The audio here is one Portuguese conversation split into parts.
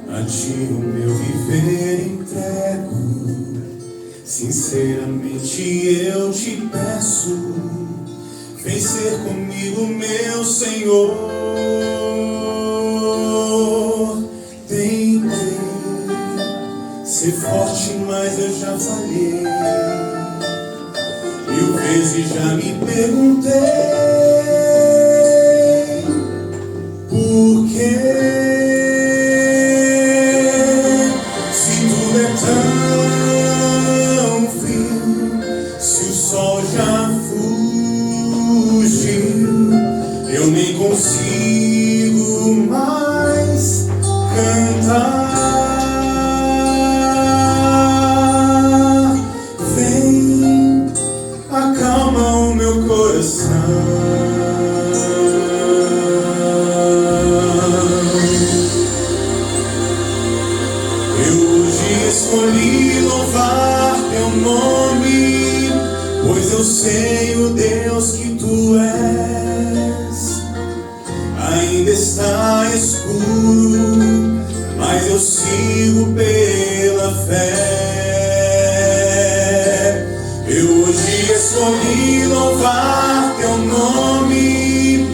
A ti o meu viver entrego, sinceramente eu te peço, vem ser comigo, meu Senhor. Tentei ser forte, mas eu já falhei, 1000 vezes já me perguntei por quê. Eu nem consigo mais cantar. Vem, acalma o meu coração. Eu hoje escolhi louvar teu nome, pois eu sei o Deus que tu és. Ainda está escuro, mas eu sigo pela fé. Eu hoje escolhi louvar teu nome,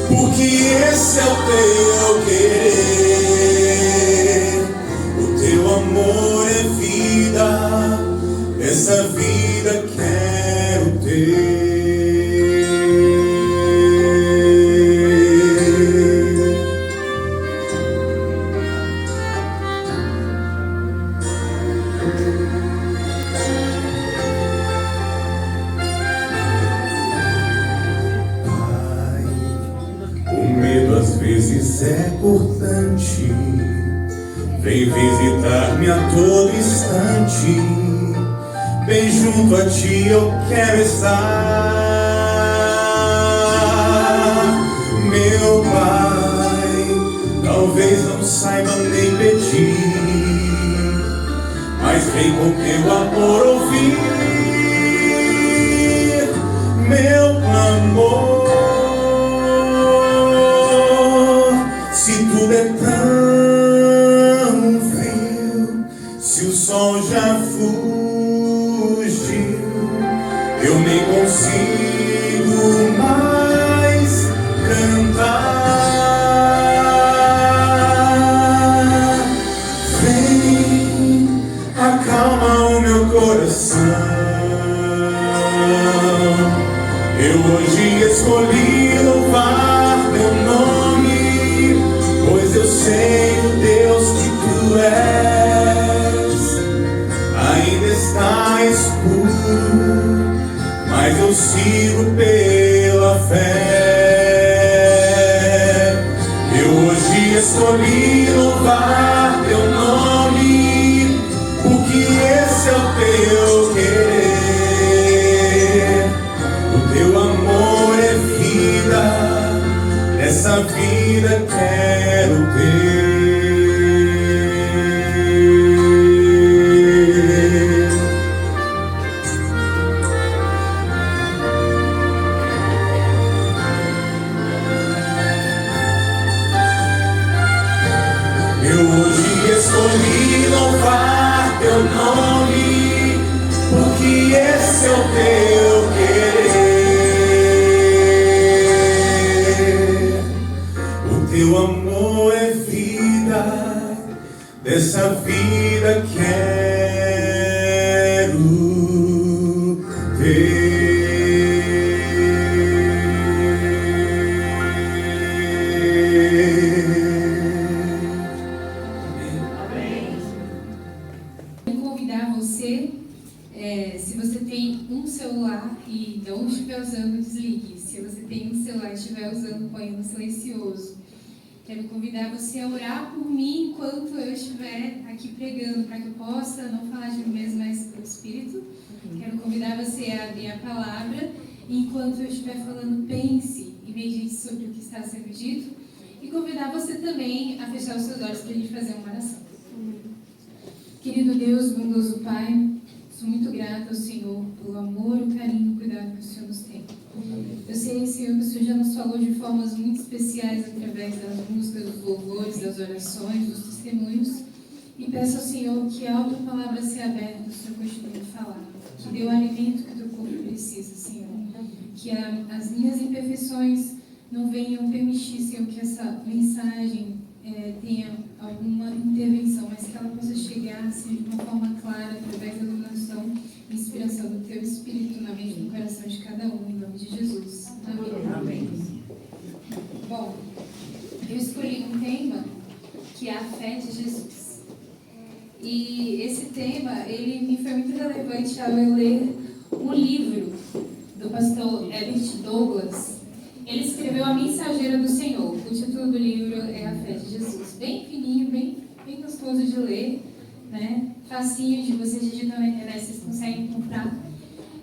porque esse é o teu querer. O teu amor é vida, essa vida quero ter. Às vezes é cortante, vem visitar-me a todo instante. Bem junto a ti eu quero estar, meu Pai. Talvez não saiba nem pedir, mas vem com teu amor ouvir meu clamor. Se tudo é tão frio, se o sol já fugiu, eu nem consigo mais cantar. Vem, acalma o meu coração. Eu hoje escolhi louvar teu nome, pois eu sei o Deus que tu és. Ainda está escuro, mas eu sigo pela fé. Eu hoje escolhi louvar teu nome, porque esse é o teu querer. O teu amor é vida, essa vida quero ter. Eu hoje escolhi louvar teu nome, porque esse é o teu querer. O teu amor é vida, dessa vida quero ter. Convidar você, se você tem um celular e não não estiver usando, desligue. Se você tem um celular e estiver usando, põe no silencioso. Quero convidar você a orar por mim enquanto eu estiver aqui pregando, para que eu possa não falar de mim mesmo, mas pelo Espírito. Quero convidar você a abrir a palavra e enquanto eu estiver falando, pense e medite sobre o que está sendo dito. E convidar você também a fechar os seus olhos para a gente fazer uma oração. Querido Deus, bondoso Pai, sou muito grata ao Senhor pelo amor, o carinho e o cuidado que o Senhor nos tem. Eu sei, Senhor, que o Senhor já nos falou de formas muito especiais através das músicas, dos louvores, das orações, dos testemunhos. E peço ao Senhor que ao tua palavra ser aberta, o Senhor continue a falar. Que dê o alimento que o teu corpo precisa, Senhor. Que as minhas imperfeições não venham permitir, Senhor, que essa mensagem tenha alguma intervenção, mas que ela possa chegar, assim, de uma forma clara, através da iluminação e inspiração do Teu Espírito na mente e no coração de cada um, em nome de Jesus. Amém. Amém. Bom, eu escolhi um tema que é a fé de Jesus. E esse tema, ele me foi muito relevante ao eu ler um livro do pastor Herbert Douglas. Ele escreveu A Mensageira do Senhor. O título do livro é A Fé de Jesus. Bem fininho, bem gostoso de ler, né? Facinho de vocês digitam na internet, vocês conseguem comprar.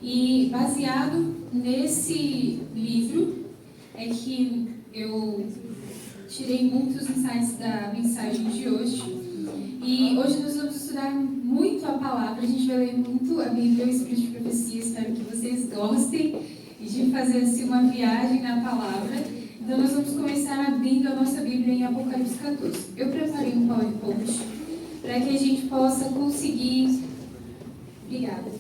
E baseado nesse livro é que eu tirei muitos insights da mensagem de hoje. E hoje nós vamos estudar muito a palavra, a gente vai ler muito a Bíblia e o Espírito de Profecia. Espero que vocês gostem de fazer assim, uma viagem na palavra. Então nós vamos começar abrindo a nossa Bíblia em Apocalipse 14. Eu preparei um PowerPoint para que a gente possa conseguir... Obrigada.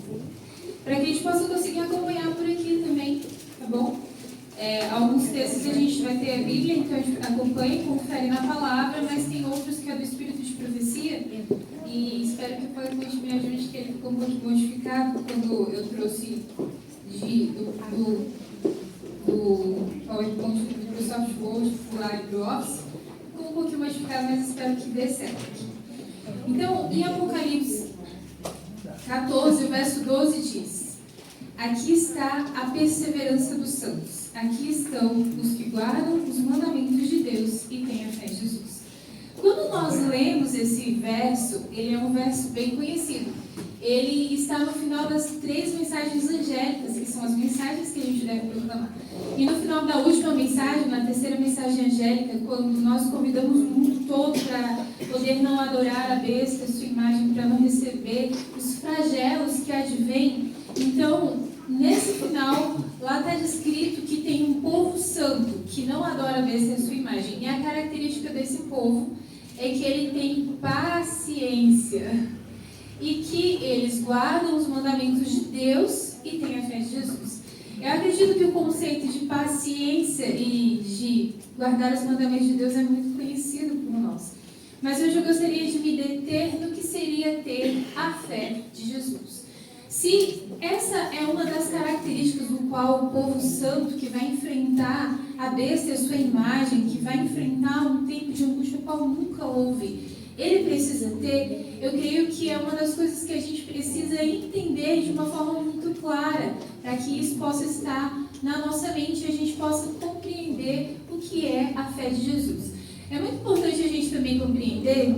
Para que a gente possa conseguir acompanhar por aqui também, tá bom? Alguns textos a gente vai ter a Bíblia, então a gente acompanha, confere na palavra, mas tem outros que é do Espírito de Profecia, e espero que o PowerPoint me ajude, que ele ficou um pouco modificado quando eu trouxe do PowerPoint do Microsoft Word para o LibreOffice. Ficou um pouquinho modificado, mas espero que dê certo. Então, em Apocalipse 14, o verso 12 diz: aqui está a perseverança dos santos. Aqui estão os que guardam os mandamentos de Deus e têm a fé em Jesus. Quando nós lemos esse verso, ele é um verso bem conhecido. Ele está no final das 3 mensagens angélicas, que são as mensagens que a gente deve proclamar. E no final da última mensagem, na terceira mensagem angélica, quando nós convidamos o mundo todo para poder não adorar a besta, a sua imagem, para não receber os flagelos que advêm. Então, nesse final, lá está descrito que tem um povo santo que não adora a besta e a sua imagem. E a característica desse povo é que ele tem paciência e que eles guardam os mandamentos de Deus e têm a fé de Jesus. Eu acredito que o conceito de paciência e de guardar os mandamentos de Deus é muito conhecido por nós. Mas hoje eu gostaria de me deter no que seria ter a fé de Jesus. Se essa é uma das características do qual o povo santo que vai enfrentar a besta e a sua imagem, que vai enfrentar um tempo de angústia o qual nunca houve, ele precisa ter, eu creio que é uma das coisas que a gente precisa entender de uma forma muito clara, para que isso possa estar na nossa mente e a gente possa compreender o que é a fé de Jesus. É muito importante a gente também compreender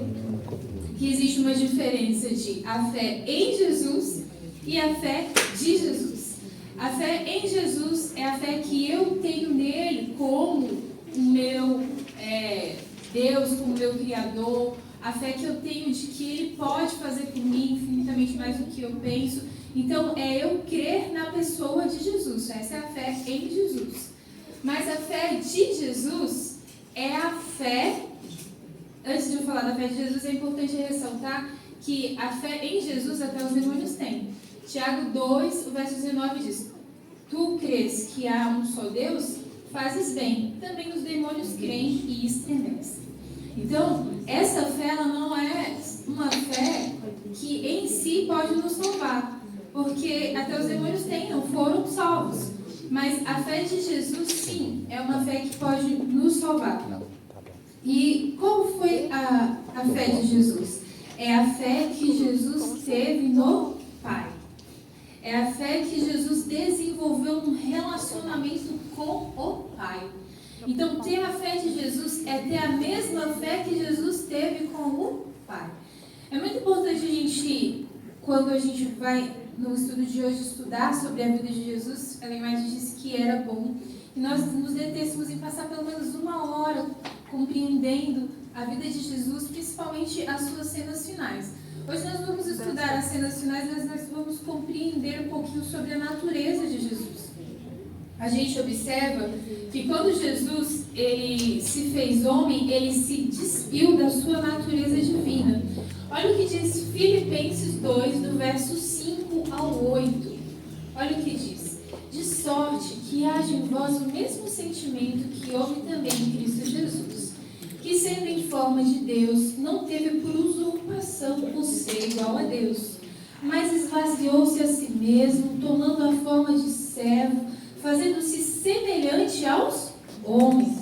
que existe uma diferença de a fé em Jesus e a fé de Jesus. A fé em Jesus é a fé que eu tenho nele como o meu Deus, como meu Criador. A fé que eu tenho de que Ele pode fazer por mim infinitamente mais do que eu penso. Então, é eu crer na pessoa de Jesus. Essa é a fé em Jesus. Mas a fé de Jesus é a fé... Antes de eu falar da fé de Jesus, é importante ressaltar que a fé em Jesus até os demônios têm. Tiago 2, o verso 19 diz: tu crês que há um só Deus? Fazes bem. Também os demônios creem e estremecem. Então, essa fé ela não é uma fé que em si pode nos salvar, porque até os demônios não foram salvos. Mas a fé de Jesus, sim, é uma fé que pode nos salvar. E qual foi a fé de Jesus? É a fé que Jesus teve no Pai. É a fé que Jesus desenvolveu um relacionamento com o Pai. Então, ter a fé de Jesus é ter a mesma fé que Jesus teve com o Pai. É muito importante a gente, quando a gente vai no estudo de hoje estudar sobre a vida de Jesus, a imagem disse que era bom que nós nos detêssemos em passar pelo menos 1 hora compreendendo a vida de Jesus, principalmente as suas cenas finais. Hoje nós vamos estudar as cenas finais, mas nós vamos compreender um pouquinho sobre a natureza de Jesus. A gente observa que quando Jesus ele se fez homem, ele se despiu da sua natureza divina. Olha o que diz Filipenses 2, do verso 5 ao 8. Olha o que diz. De sorte que haja em vós o mesmo sentimento que houve também em Cristo Jesus, que sendo em forma de Deus, não teve por usurpação o ser igual a Deus, mas esvaziou-se a si mesmo, tomando a forma de servo, fazendo-se semelhante aos homens,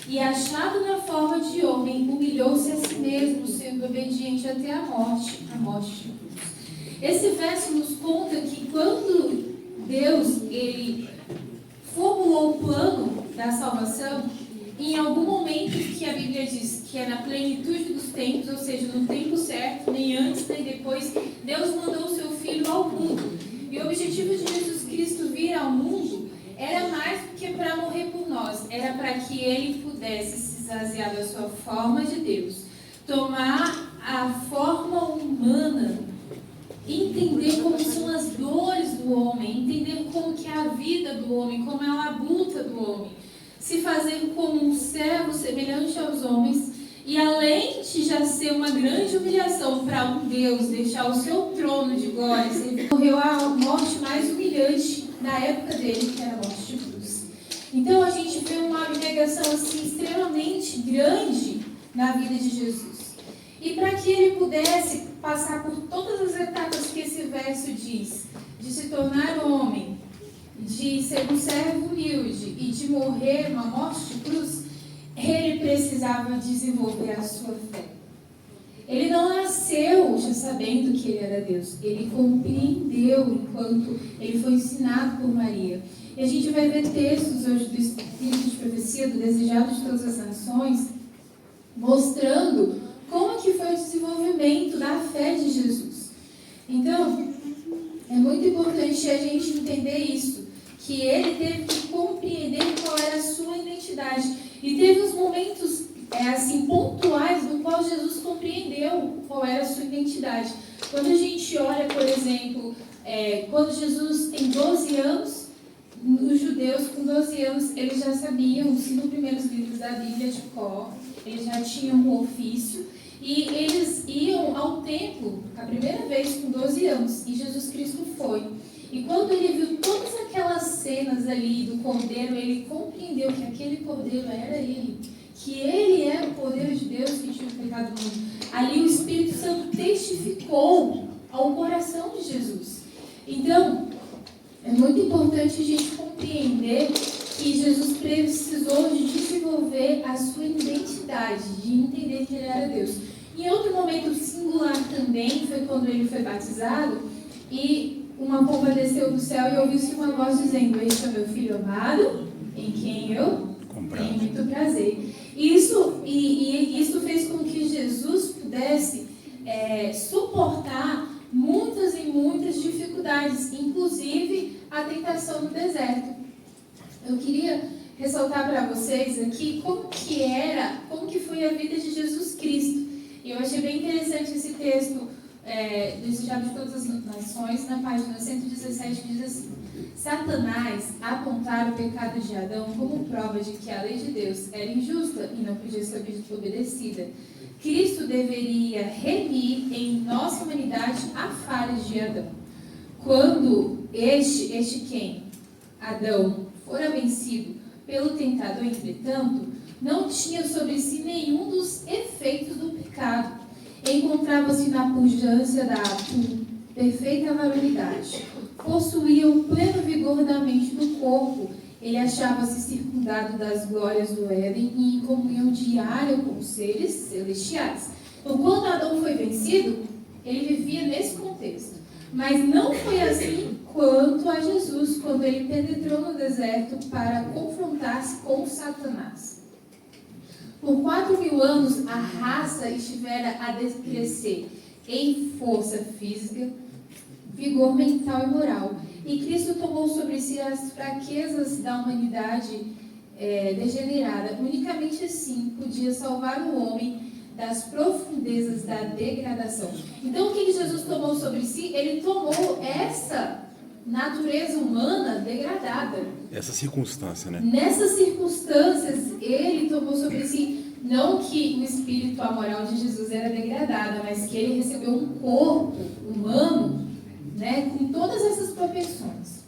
e achado na forma de homem, humilhou-se a si mesmo, sendo obediente até a morte de cruz. Esse verso nos conta que quando Deus ele formulou o plano da salvação, em algum momento que a Bíblia diz que é na plenitude dos tempos, ou seja, no tempo certo, nem antes nem depois, Deus mandou o seu Filho ao mundo. E o objetivo de Jesus Cristo vir ao mundo era mais do que para morrer por nós, era para que ele pudesse se esvaziar da sua forma de Deus, tomar a forma humana, entender como são as dores do homem, entender como que é a vida do homem, como é a luta do homem, se fazer como um servo semelhante aos homens, e além de já ser uma grande humilhação para um Deus deixar o seu trono de glória, ele morreu a morte mais humilhante na época dele, que era a morte de cruz. Então a gente vê uma abnegação assim, extremamente grande na vida de Jesus. E para que ele pudesse passar por todas as etapas que esse verso diz, de se tornar homem, de ser um servo humilde e de morrer uma morte de cruz, ele precisava desenvolver a sua fé. Ele não nasceu já sabendo que ele era Deus. Ele compreendeu enquanto ele foi ensinado por Maria. E a gente vai ver textos hoje do Espírito de Profecia, do Desejado de Todas as Nações, mostrando como que foi o desenvolvimento da fé de Jesus. Então, é muito importante a gente entender isso, que ele teve que compreender qual era a sua identidade. E teve uns momentos assim, pontuais no qual Jesus compreendeu qual era a sua identidade. Quando a gente olha, por exemplo, quando Jesus tem 12 anos, os judeus com 12 anos, eles já sabiam os 5 primeiros livros da Bíblia de cor, eles já tinham um ofício, e eles iam ao templo a primeira vez com 12 anos, e Jesus Cristo foi. E quando ele viu todas aquelas cenas ali do cordeiro, ele compreendeu que aquele cordeiro era ele, que ele era o cordeiro de Deus que tinha o pecado do mundo. Ali o Espírito Santo testificou ao coração de Jesus. Então, é muito importante a gente compreender que Jesus precisou de desenvolver a sua identidade, de entender que ele era Deus. Em outro momento singular também foi quando ele foi batizado e uma pomba desceu do céu e ouviu-se uma voz dizendo: "Este é meu filho amado, em quem eu tenho muito prazer." Isso fez com que Jesus pudesse suportar muitas e muitas dificuldades, inclusive a tentação no deserto. Eu queria ressaltar para vocês aqui como que foi a vida de Jesus Cristo. E eu achei bem interessante esse texto Desejado de Todas as Nações, na página 117, que diz assim: Satanás apontara o pecado de Adão como prova de que a lei de Deus era injusta e não podia ser obedecida. Cristo deveria remir em nossa humanidade a falhas de Adão. Quando este quem? Adão, fora vencido pelo tentador, entretanto, não tinha sobre si nenhum dos efeitos do pecado. Encontrava-se na pujança da perfeita varonilidade. Possuía o pleno vigor da mente do corpo. Ele achava-se circundado das glórias do Éden e em comunhão diária com os seres celestiais. Então, quando Adão foi vencido, ele vivia nesse contexto. Mas não foi assim quanto a Jesus, quando ele penetrou no deserto para confrontar-se com Satanás. Por 4.000 anos, a raça estivera a decrescer em força física, vigor mental e moral. E Cristo tomou sobre si as fraquezas da humanidade degenerada. Unicamente assim podia salvar o homem das profundezas da degradação. Então, o que Jesus tomou sobre si? Ele tomou essa natureza humana degradada. Essa circunstância, né? Nessas circunstâncias, ele tomou sobre si, não que o espírito, a moral de Jesus era degradada, mas que ele recebeu um corpo humano, né, com todas essas proporções.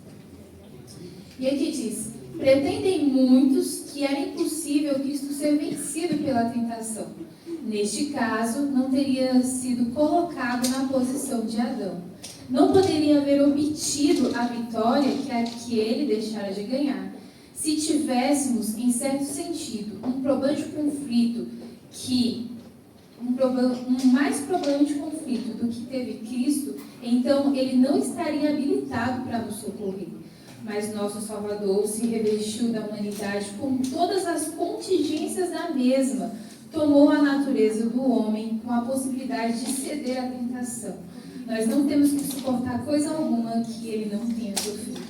E aqui diz: pretendem muitos que era impossível Cristo ser vencido pela tentação. Neste caso, não teria sido colocado na posição de Adão. Não poderia haver obtido a vitória que aquele deixara de ganhar. Se tivéssemos, em certo sentido, um problema de conflito um mais problema de conflito do que teve Cristo, então ele não estaria habilitado para nos socorrer. Mas nosso Salvador se revestiu da humanidade com todas as contingências da mesma, tomou a natureza do homem com a possibilidade de ceder à tentação. Nós não temos que suportar coisa alguma que ele não tenha sofrido.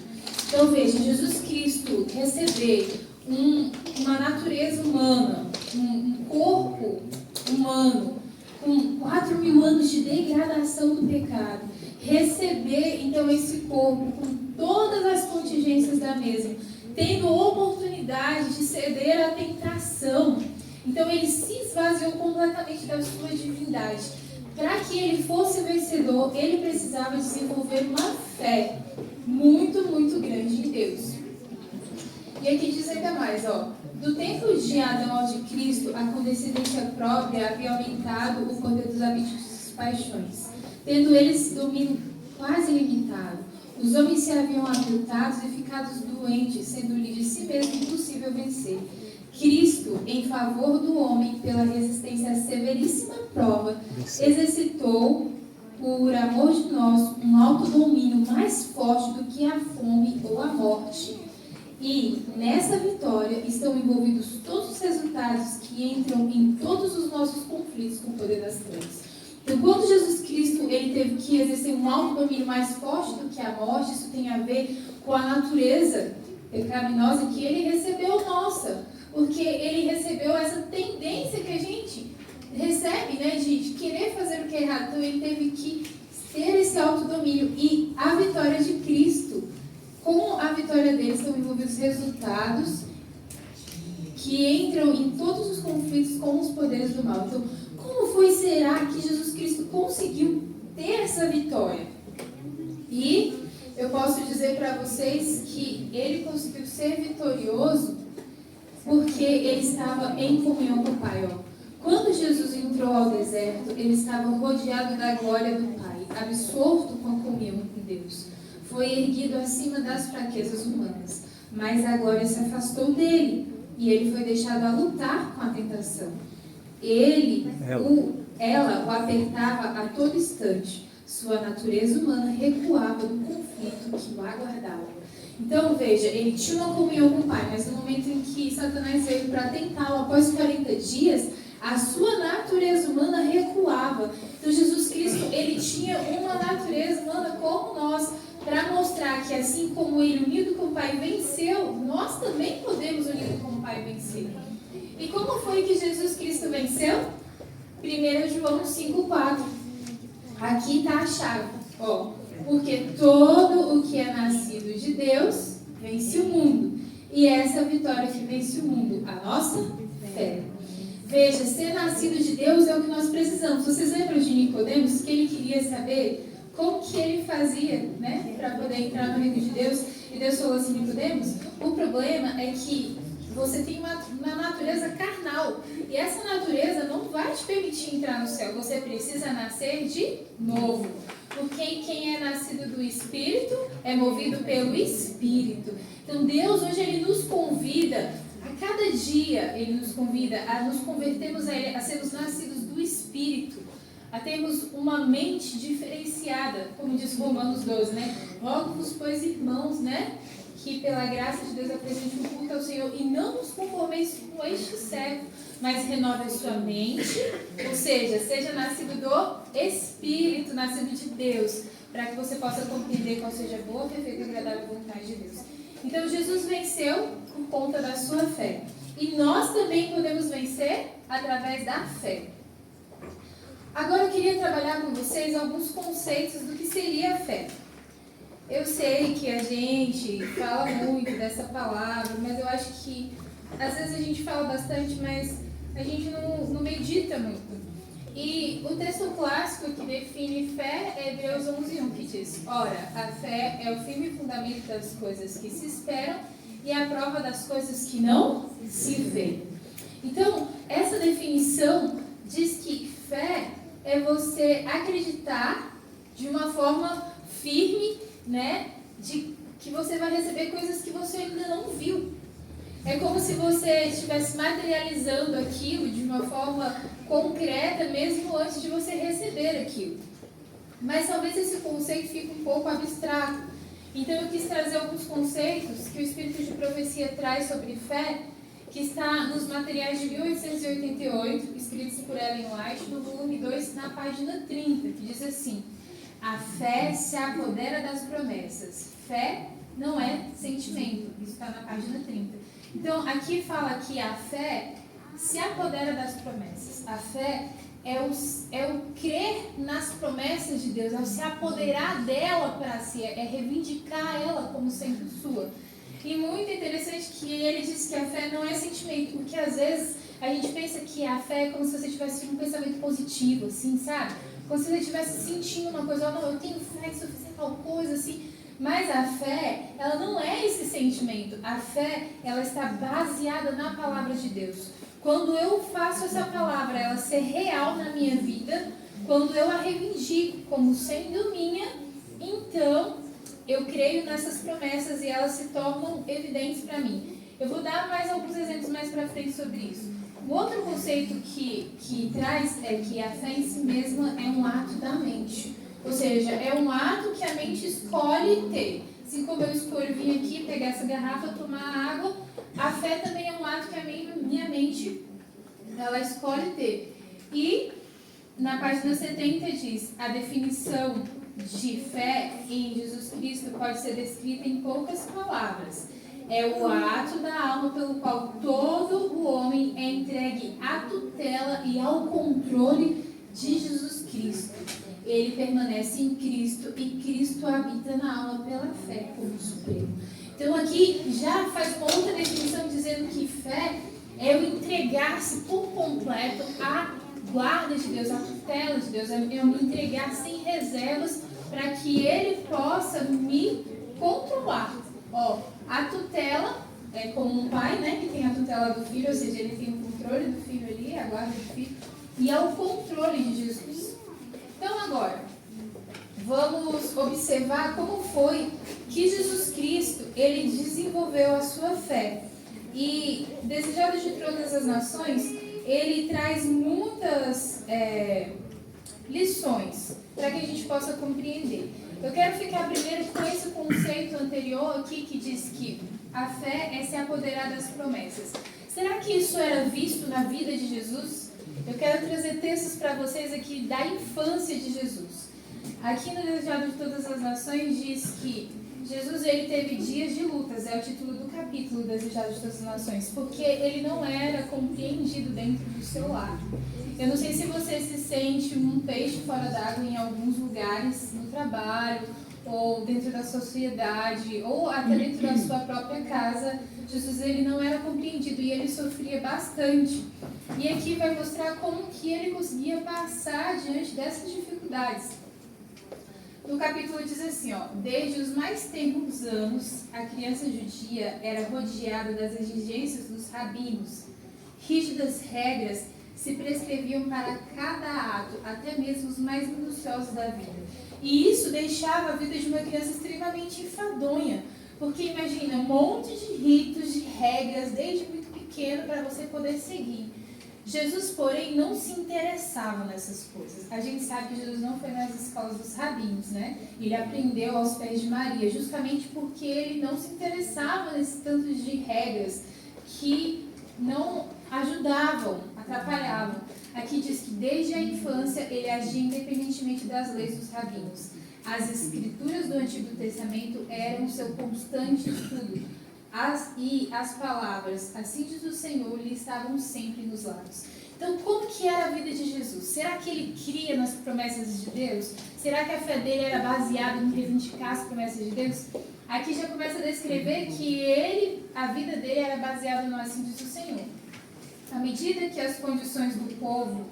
Então veja, Jesus Cristo receber uma natureza humana, um corpo humano, com 4.000 anos de degradação do pecado, receber então esse corpo com todas as contingências da mesma, tendo oportunidade de ceder à tentação. Então ele se esvaziou completamente da sua divindade. Para que ele fosse vencedor, ele precisava desenvolver uma fé muito, muito grande em Deus. E aqui diz ainda mais, do tempo de Adão ao de Cristo, a condescendência própria havia aumentado o poder dos apetites e paixões, tendo eles domínio quase ilimitado. Os homens se haviam aviltados e ficado doentes, sendo-lhe de si mesmo impossível vencer. Cristo, em favor do homem, pela resistência à severíssima prova, exercitou, por amor de nós, um autodomínio mais forte do que a fome ou a morte. E, nessa vitória, estão envolvidos todos os resultados que entram em todos os nossos conflitos com o poder das trevas. Então, quando Jesus Cristo ele teve que exercer um autodomínio mais forte do que a morte, isso tem a ver com a natureza pecaminosa que ele recebeu nossa. Porque ele recebeu essa tendência que a gente recebe, né, de querer fazer o que é errado. Então ele teve que ter esse autodomínio. E a vitória de Cristo, com a vitória dele, estão envolvidos resultados que entram em todos os conflitos com os poderes do mal. Então, como será que Jesus Cristo conseguiu ter essa vitória? E eu posso dizer para vocês que ele conseguiu ser vitorioso porque ele estava em comunhão com o Pai. Quando Jesus entrou ao deserto, ele estava rodeado da glória do Pai, absorto com a comunhão com Deus. Foi erguido acima das fraquezas humanas, mas a glória se afastou dele e ele foi deixado a lutar com a tentação. Ela o apertava a todo instante. Sua natureza humana recuava do conflito que o aguardava. Então, veja, ele tinha uma comunhão com o Pai, mas no momento em que Satanás veio para tentá-lo após 40 dias, a sua natureza humana recuava. Então, Jesus Cristo, ele tinha uma natureza humana como nós, para mostrar que assim como ele, unido com o Pai, venceu, nós também podemos, unido com o Pai, vencer. E como foi que Jesus Cristo venceu? 1 João 5,4. Aqui está a chave. Porque todo o que é nascido de Deus vence o mundo. E essa vitória que vence o mundo, a nossa fé. Veja, ser nascido de Deus é o que nós precisamos. Vocês lembram de Nicodemos, que ele queria saber como que ele fazia, né, para poder entrar no reino de Deus? E Deus falou assim: Nicodemos, o problema é que você tem uma natureza carnal. E essa natureza não vai te permitir entrar no céu. Você precisa nascer de novo. Porque quem é nascido do Espírito é movido pelo Espírito. Então Deus hoje ele nos convida, a cada dia ele nos convida a nos convertermos a Ele, a sermos nascidos do Espírito, a termos uma mente diferenciada, como diz Romanos 12, né? Rogo-vos, pois, irmãos, né, que pela graça de Deus apresente um culto ao Senhor e não vos conformeis com este século, mas renove a sua mente, ou seja nascido do Espírito, nascido de Deus, para que você possa compreender qual seja a boa, perfeita e agradável vontade de Deus. Então, Jesus venceu por conta da sua fé. E nós também podemos vencer através da fé. Agora eu queria trabalhar com vocês alguns conceitos do que seria a fé. Eu sei que a gente fala muito dessa palavra, mas eu acho que às vezes a gente fala bastante, mas a gente não medita muito. E o texto clássico que define fé é Hebreus 11:1, que diz: ora, a fé é o firme fundamento das coisas que se esperam e a prova das coisas que não se veem. Então, essa definição diz que fé é você acreditar de uma forma firme, né, de que você vai receber coisas que você ainda não viu. É como se você estivesse materializando aquilo de uma forma concreta, mesmo antes de você receber aquilo. Mas talvez esse conceito fique um pouco abstrato. Então eu quis trazer alguns conceitos que o Espírito de Profecia traz sobre fé, que está nos materiais de 1888, escritos por Ellen White, no volume 2, na página 30, que diz assim: a fé se apodera das promessas. Fé não é sentimento. Isso está na página 30. Então, aqui fala que a fé se apodera das promessas. A fé é o crer nas promessas de Deus, é o se apoderar dela para si, é reivindicar ela como sendo sua. E muito interessante que ele diz que a fé não é sentimento, porque às vezes a gente pensa que a fé é como se você tivesse um pensamento positivo, assim, sabe? Como se você estivesse sentindo uma coisa, não, eu tenho fé que se eu fizer tal coisa, assim. Mas a fé, ela não é esse sentimento. A fé, ela está baseada na palavra de Deus. Quando eu faço essa palavra, ela ser real na minha vida, quando eu a reivindico como sendo minha, então eu creio nessas promessas e elas se tornam evidentes para mim. Eu vou dar mais alguns exemplos mais para frente sobre isso. Um outro conceito que traz é que a fé em si mesma é um ato da mente. Ou seja, é um ato que a mente escolhe ter. Assim como eu escolho vir aqui, pegar essa garrafa, tomar água, a fé também é um ato que a minha mente ela escolhe ter. E na página 70 diz: a definição de fé em Jesus Cristo pode ser descrita em poucas palavras. É o ato da alma pelo qual todo o homem é entregue à tutela e ao controle de Jesus Cristo. Ele permanece em Cristo e Cristo habita na alma pela fé como Supremo. Então aqui já faz uma outra definição dizendo que fé é o entregar-se por completo à guarda de Deus, à tutela de Deus, é eu me entregar sem reservas para que Ele possa me controlar. Ó, a tutela é como um pai, né, que tem a tutela do filho, ou seja, ele tem o controle do filho ali, a guarda do filho, e é o controle de Jesus. Então agora, vamos observar como foi que Jesus Cristo, ele desenvolveu a sua fé. E, desejado de todas as nações, ele traz muitas lições para que a gente possa compreender. Eu quero ficar primeiro com esse conceito anterior aqui, que diz que a fé é se apoderar das promessas. Será que isso era visto na vida de Jesus? Eu quero trazer textos para vocês aqui da infância de Jesus. Aqui no Desejado de Todas as Nações diz que Jesus ele teve dias de lutas, é o título do capítulo Desejado de Todas as Nações, porque ele não era compreendido dentro do seu lar. Eu não sei se você se sente um peixe fora d'água em alguns lugares, no trabalho, ou dentro da sociedade, ou até dentro da sua própria casa. Jesus ele não era compreendido e ele sofria bastante. E aqui vai mostrar como que ele conseguia passar diante dessas dificuldades. No capítulo diz assim, ó: desde os mais tenros anos, a criança judia era rodeada das exigências dos rabinos. Rígidas regras se prescreviam para cada ato, até mesmo os mais minuciosos da vida. E isso deixava a vida de uma criança extremamente enfadonha, porque imagina, um monte de ritos, de regras, desde muito pequeno, para você poder seguir. Jesus, porém, não se interessava nessas coisas. A gente sabe que Jesus não foi nas escolas dos rabinos, né? Ele aprendeu aos pés de Maria, justamente porque ele não se interessava nesse tanto de regras que não ajudavam, atrapalhavam. Aqui diz que desde a infância ele agia independentemente das leis dos rabinos. As escrituras do Antigo Testamento eram o seu constante estudo. As palavras, assim diz o Senhor, lhe estavam sempre nos lábios. Então, como que era a vida de Jesus? Será que ele cria nas promessas de Deus? Será que a fé dele era baseada em reivindicar as promessas de Deus? Aqui já começa a descrever que a vida dele era baseada no assim diz o Senhor. À medida que as condições do povo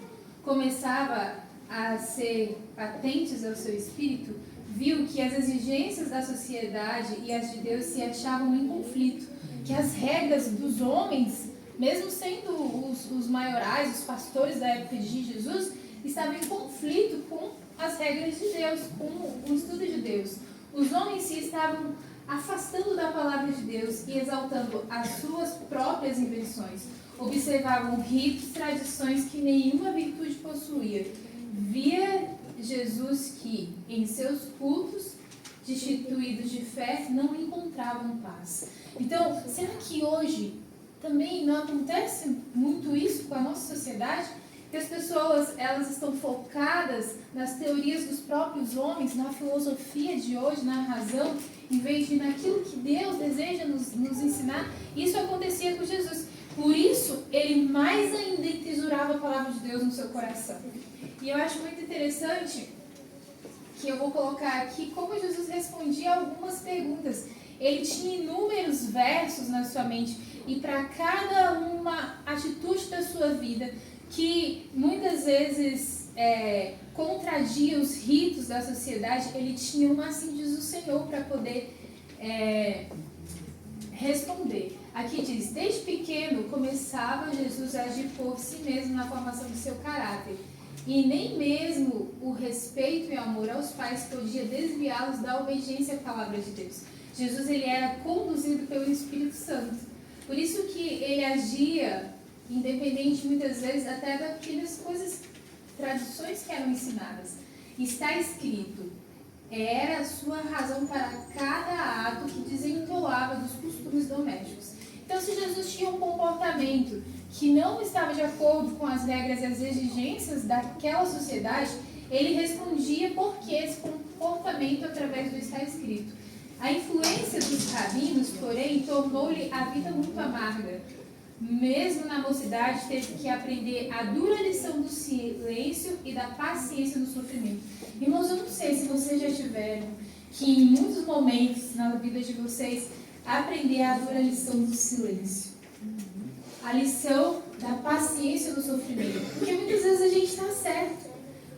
começavam a ser patentes ao seu espírito, viu que as exigências da sociedade e as de Deus se achavam em conflito, que as regras dos homens, mesmo sendo os maiorais, os pastores da época de Jesus, estavam em conflito com as regras de Deus, com o estudo de Deus. Os homens se estavam afastando da palavra de Deus e exaltando as suas próprias invenções. Observavam ritos, tradições que nenhuma virtude possuía. Via Jesus que, em seus cultos destituídos de fé, não encontravam paz. Então, será que hoje também não acontece muito isso com a nossa sociedade? Que as pessoas, elas estão focadas nas teorias dos próprios homens, na filosofia de hoje, na razão, em vez de naquilo que Deus deseja nos ensinar. Isso acontecia com Jesus. Por isso, ele mais ainda entesourava a palavra de Deus no seu coração. E eu acho muito interessante que eu vou colocar aqui como Jesus respondia algumas perguntas. Ele tinha inúmeros versos na sua mente e para cada uma atitude da sua vida que muitas vezes contradia os ritos da sociedade, ele tinha uma assim diz o Senhor para poder responder. Aqui diz, desde pequeno começava Jesus a agir por si mesmo na formação do seu caráter. E nem mesmo o respeito e o amor aos pais podia desviá-los da obediência à palavra de Deus. Jesus ele era conduzido pelo Espírito Santo. Por isso que ele agia independente muitas vezes até daquelas coisas, tradições que eram ensinadas. Está escrito, era a sua razão para cada ato que desenrolava dos costumes domésticos. Então, se Jesus tinha um comportamento que não estava de acordo com as regras e as exigências daquela sociedade, ele respondia por que esse comportamento através do está escrito. A influência dos rabinos, porém, tornou-lhe a vida muito amarga. Mesmo na mocidade, teve que aprender a dura lição do silêncio e da paciência no sofrimento. Irmãos, eu não sei se vocês já tiveram que em muitos momentos na vida de vocês aprender a dura lição do silêncio. A lição da paciência no sofrimento. Porque muitas vezes a gente está certo.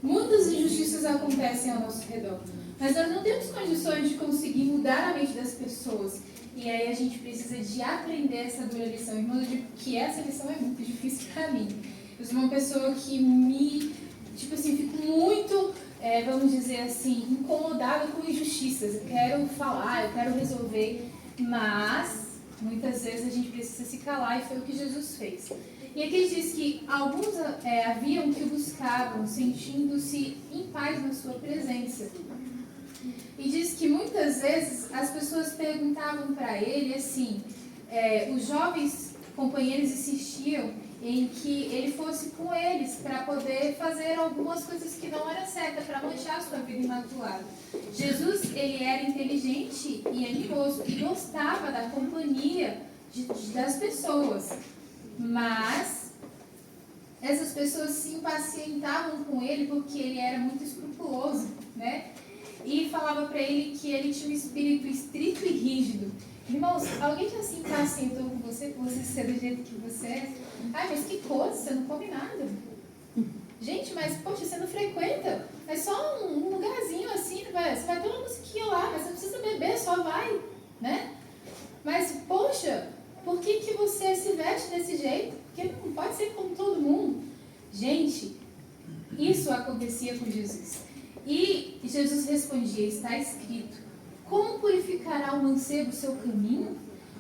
Muitas injustiças acontecem ao nosso redor. Mas nós não temos condições de conseguir mudar a mente das pessoas. E aí a gente precisa de aprender essa dura lição. Irmão, eu digo que essa lição é muito difícil para mim. Eu sou uma pessoa que fico muito, vamos dizer assim, incomodada com injustiças. Eu quero falar, eu quero resolver, mas muitas vezes a gente precisa se calar e foi o que Jesus fez. E aqui ele diz que alguns haviam que o buscavam, sentindo-se em paz na sua presença. E diz que muitas vezes as pessoas perguntavam para ele assim, os jovens companheiros insistiam em que ele fosse com eles para poder fazer algumas coisas que não eram certas, para manchar a sua vida imaculada. Jesus, ele era inteligente e animoso e gostava da companhia das pessoas, mas essas pessoas se impacientavam com ele porque ele era muito escrupuloso, né? E falava para ele que ele tinha um espírito estrito e rígido. Irmãos, alguém já se impacientou com você, por você ser do jeito que você é? Ai, mas que coisa, você não come nada. Gente, mas, poxa, você não frequenta. É só um lugarzinho assim, você vai ter uma musiquinha lá, mas você não precisa beber, só vai, né? Mas, poxa, por que você se veste desse jeito? Porque não pode ser como todo mundo. Gente, isso acontecia com Jesus. E Jesus respondia, está escrito, como purificará o mancebo o seu caminho?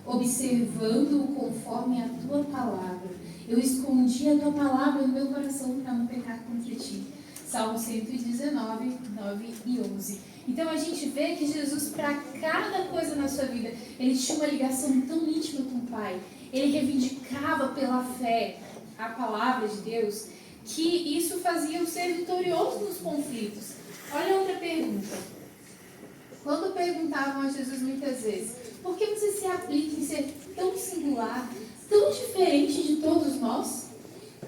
Observando-o conforme a tua palavra. Eu escondi a tua palavra no meu coração para não pecar contra ti. Salmo 119, 9 e 11. Então a gente vê que Jesus, para cada coisa na sua vida, ele tinha uma ligação tão íntima com o Pai. Ele reivindicava pela fé a palavra de Deus, que isso fazia o ser vitorioso nos conflitos. Olha outra pergunta. Quando perguntavam a Jesus muitas vezes, por que você se aplica em ser tão singular, tão diferente de todos nós?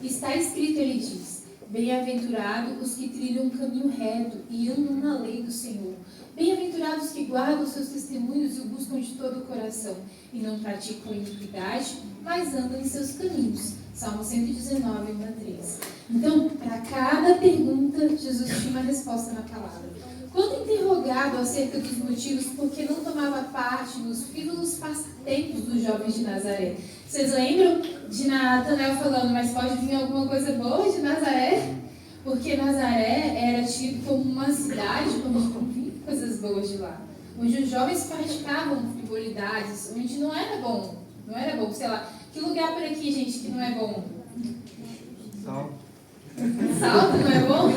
Está escrito, ele diz, bem-aventurados os que trilham um caminho reto e andam na lei do Senhor. Bem-aventurados os que guardam os seus testemunhos e o buscam de todo o coração, e não praticam iniquidade, mas andam em seus caminhos. Salmo 119, 1 a 3. Então, para cada pergunta, Jesus tinha uma resposta na palavra. Quando interrogado acerca dos motivos por que não tomava parte nos frívolos passatempos dos jovens de Nazaré, vocês lembram de Natanael falando, mas pode vir alguma coisa boa de Nazaré? Porque Nazaré era tido como uma cidade onde vinham coisas boas de lá, onde os jovens praticavam frivolidades, onde não era bom, sei lá. Que lugar por aqui, gente, que não é bom? Salto. Salto não é bom?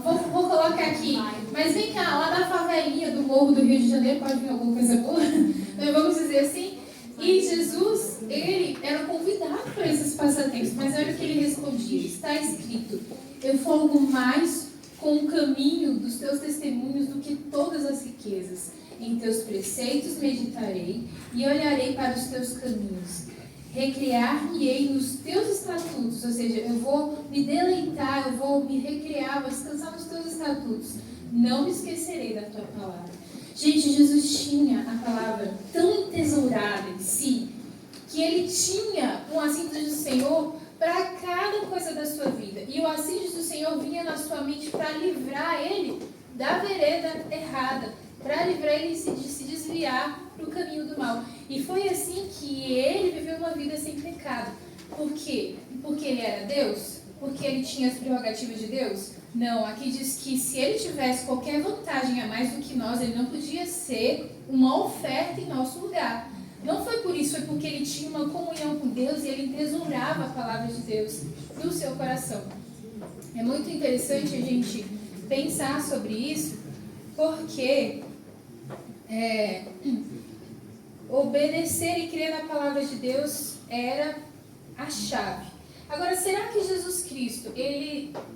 Vou colocar aqui. Mas vem cá, lá na favelinha do Morro do Rio de Janeiro pode vir alguma coisa boa? Então, vamos dizer assim. E Jesus, ele era convidado para esses passatempos. Mas olha o que ele respondia. Está escrito, eu folgo mais com o caminho dos teus testemunhos do que todas as riquezas. Em teus preceitos meditarei e olharei para os teus caminhos. Recriar-me-ei nos teus estatutos, ou seja, eu vou me deleitar, eu vou me recriar, vou descansar nos teus estatutos. Não me esquecerei da tua palavra. Gente, Jesus tinha a palavra tão entesourada em si, que ele tinha um assento do Senhor para cada coisa da sua vida. E o assento do Senhor vinha na sua mente para livrar ele da vereda errada, para livrar ele de se desviar para o caminho do mal. E foi assim que ele viveu uma vida sem pecado. Por quê? Porque ele era Deus? Porque ele tinha as prerrogativas de Deus? Não, aqui diz que se ele tivesse qualquer vantagem a mais do que nós, ele não podia ser uma oferta em nosso lugar. Não foi por isso, foi porque ele tinha uma comunhão com Deus e ele entesourava a palavra de Deus no seu coração. É muito interessante a gente pensar sobre isso, porque obedecer e crer na palavra de Deus era a chave. Agora, será que Jesus Cristo,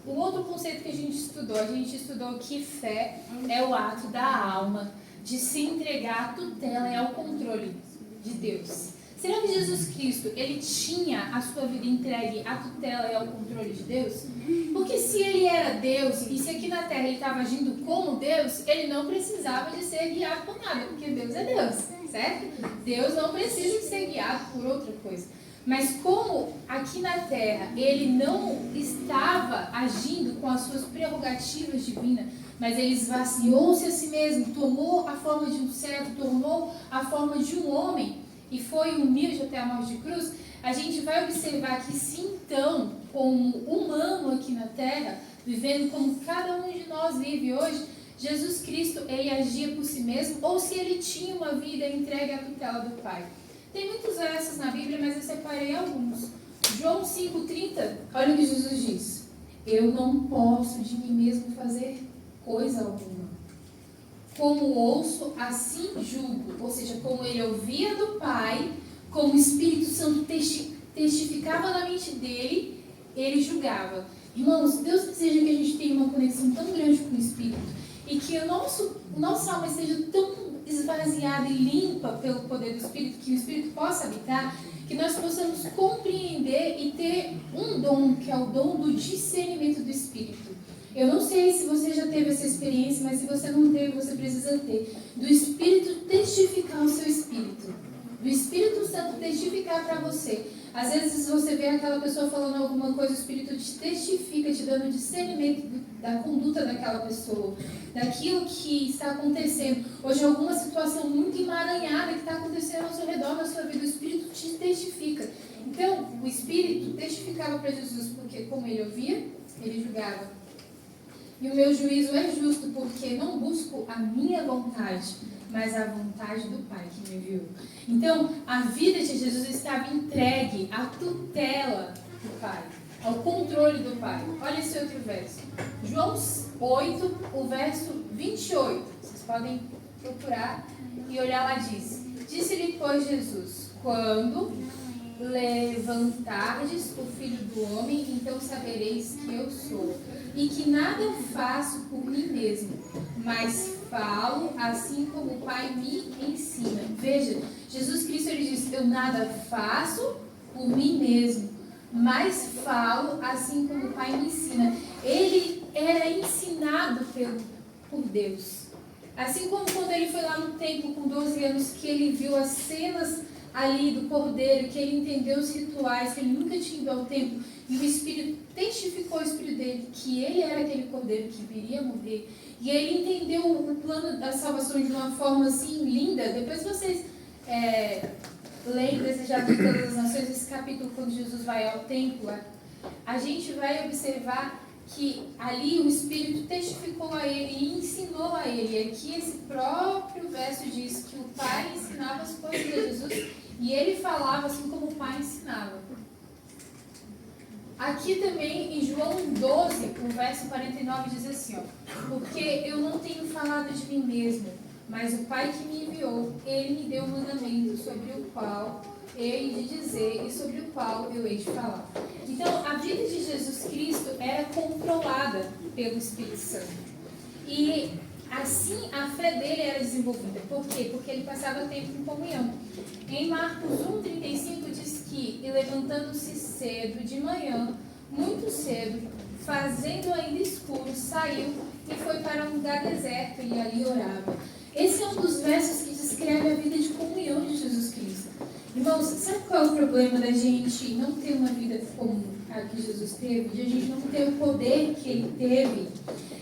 o outro conceito que a gente estudou que fé é o ato da alma de se entregar à tutela e ao controle de Deus. Será que Jesus Cristo, ele tinha a sua vida entregue à tutela e ao controle de Deus? Porque se ele era Deus, e se aqui na Terra ele estava agindo como Deus, ele não precisava de ser guiado por nada, porque Deus é Deus, certo? Deus não precisa de ser guiado por outra coisa. Mas como aqui na Terra ele não estava agindo com as suas prerrogativas divinas, mas ele esvaziou-se a si mesmo, tomou a forma de um servo, tomou a forma de um homem, e foi humilde até a morte de cruz, a gente vai observar que se então, como humano aqui na Terra, vivendo como cada um de nós vive hoje, Jesus Cristo, ele agia por si mesmo, ou se ele tinha uma vida entregue à tutela do Pai. Tem muitos versos na Bíblia, mas eu separei alguns. João 5,30, olha o que Jesus diz. Eu não posso de mim mesmo fazer coisa alguma. Como ouço, assim julgo. Ou seja, como ele ouvia do Pai, como o Espírito Santo testificava na mente dele, ele julgava. Irmãos, Deus deseja que a gente tenha uma conexão tão grande com o Espírito e que nossa alma esteja tão esvaziada e limpa pelo poder do Espírito, que o Espírito possa habitar, que nós possamos compreender e ter um dom, que é o dom do discernimento do Espírito. Eu não sei se você já teve essa experiência, mas se você não teve, você precisa ter. Do Espírito testificar o seu Espírito. Do Espírito Santo testificar para você. Às vezes você vê aquela pessoa falando alguma coisa, o Espírito te testifica, te dando discernimento da conduta daquela pessoa, daquilo que está acontecendo. Hoje, alguma situação muito emaranhada que está acontecendo ao seu redor, na sua vida, o Espírito te testifica. Então, o Espírito testificava para Jesus, porque como ele ouvia, ele julgava. E o meu juízo é justo, porque não busco a minha vontade, mas a vontade do Pai que me enviou. Então, a vida de Jesus estava entregue à tutela do Pai, ao controle do Pai. Olha esse outro verso. João 8, o verso 28. Vocês podem procurar e olhar lá, diz. Disse-lhe, pois, Jesus, quando levantardes o Filho do Homem, então sabereis que eu sou, e que nada faço por mim mesmo, mas falo assim como o Pai me ensina. Veja, Jesus Cristo, ele diz, eu nada faço por mim mesmo, mas falo assim como o Pai me ensina. Ele era ensinado por Deus. Assim como quando ele foi lá no templo com 12 anos, que ele viu as cenas ali do cordeiro, que ele entendeu os rituais, que ele nunca tinha ido ao templo, e o Espírito testificou o Espírito dele que ele era aquele cordeiro que viria morrer, e ele entendeu o plano da salvação de uma forma assim linda. Depois vocês leem Desejar por Todas as Nações, esse capítulo quando Jesus vai ao templo, a gente vai observar que ali o Espírito testificou a ele e ensinou a ele. E aqui esse próprio verso diz que o Pai ensinava as coisas a Jesus e ele falava assim como o Pai ensinava. Aqui também em João 12, o verso 49 diz assim, porque eu não tenho falado de mim mesmo, mas o Pai que me enviou, ele me deu um mandamento sobre o qual eu hei de dizer e sobre o qual eu hei de falar. Então, a vida de Jesus Cristo era controlada pelo Espírito Santo. E assim a fé dele era desenvolvida. Por quê? Porque ele passava tempo em comunhão. Em Marcos 1,35 diz que, e levantando-se cedo de manhã, muito cedo, fazendo ainda escuro, saiu e foi para um lugar deserto e ali orava. Esse é um dos versos que descreve a vida de comunhão de Jesus Cristo. Irmãos, sabe qual é o problema da gente não ter uma vida como a que Jesus teve? De a gente não ter o poder que ele teve?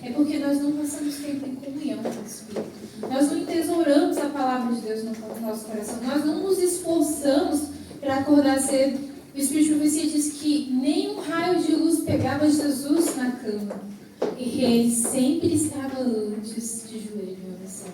É porque nós não passamos tempo em comunhão com o Espírito. Nós não entesouramos a palavra de Deus no nosso coração. Nós não nos esforçamos para acordar cedo. O Espírito de Profecia diz que nem um raio de luz pegava Jesus na cama. E ele sempre estava antes de joelho em oração.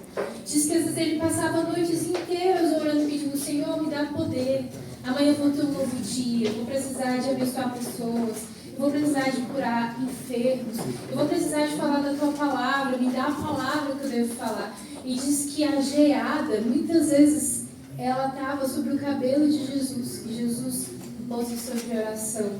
Diz que às vezes ele passava noites inteiras orando, pedindo, Senhor, me dá poder. Amanhã eu vou ter um novo dia, eu vou precisar de abençoar pessoas, eu vou precisar de curar enfermos, eu vou precisar de falar da tua palavra, me dá a palavra que eu devo falar. E diz que a geada, muitas vezes, ela estava sobre o cabelo de Jesus, e Jesus posição de oração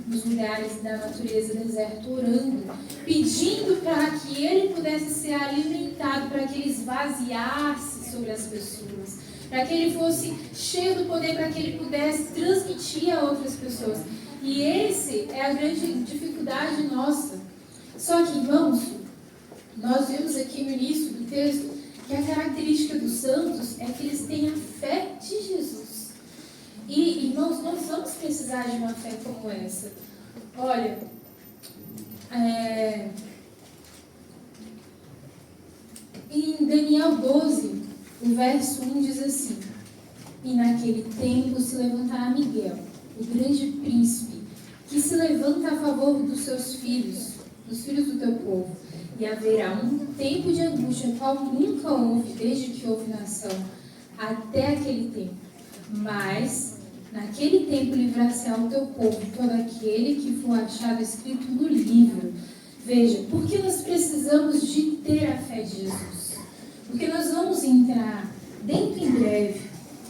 nos lugares da natureza deserta, orando, pedindo para que ele pudesse ser alimentado, para que ele esvaziasse sobre as pessoas, para que ele fosse cheio do poder, para que ele pudesse transmitir a outras pessoas. E esse é a grande dificuldade nossa. Só que, irmãos, nós vemos aqui no início do texto que a característica dos santos é que eles têm a fé de Jesus. E, irmãos, nós vamos precisar de uma fé como essa. Olha, em Daniel 12, o verso 1 diz assim: e naquele tempo se levantará Miguel, o grande príncipe, que se levanta a favor dos seus filhos, dos filhos do teu povo. E haverá um tempo de angústia, qual nunca houve, desde que houve nação, até aquele tempo. Mas naquele tempo livrar-se-á o teu povo, todo aquele que for achado escrito no livro. Veja, porque nós precisamos de ter a fé de Jesus? Porque nós vamos entrar dentro em breve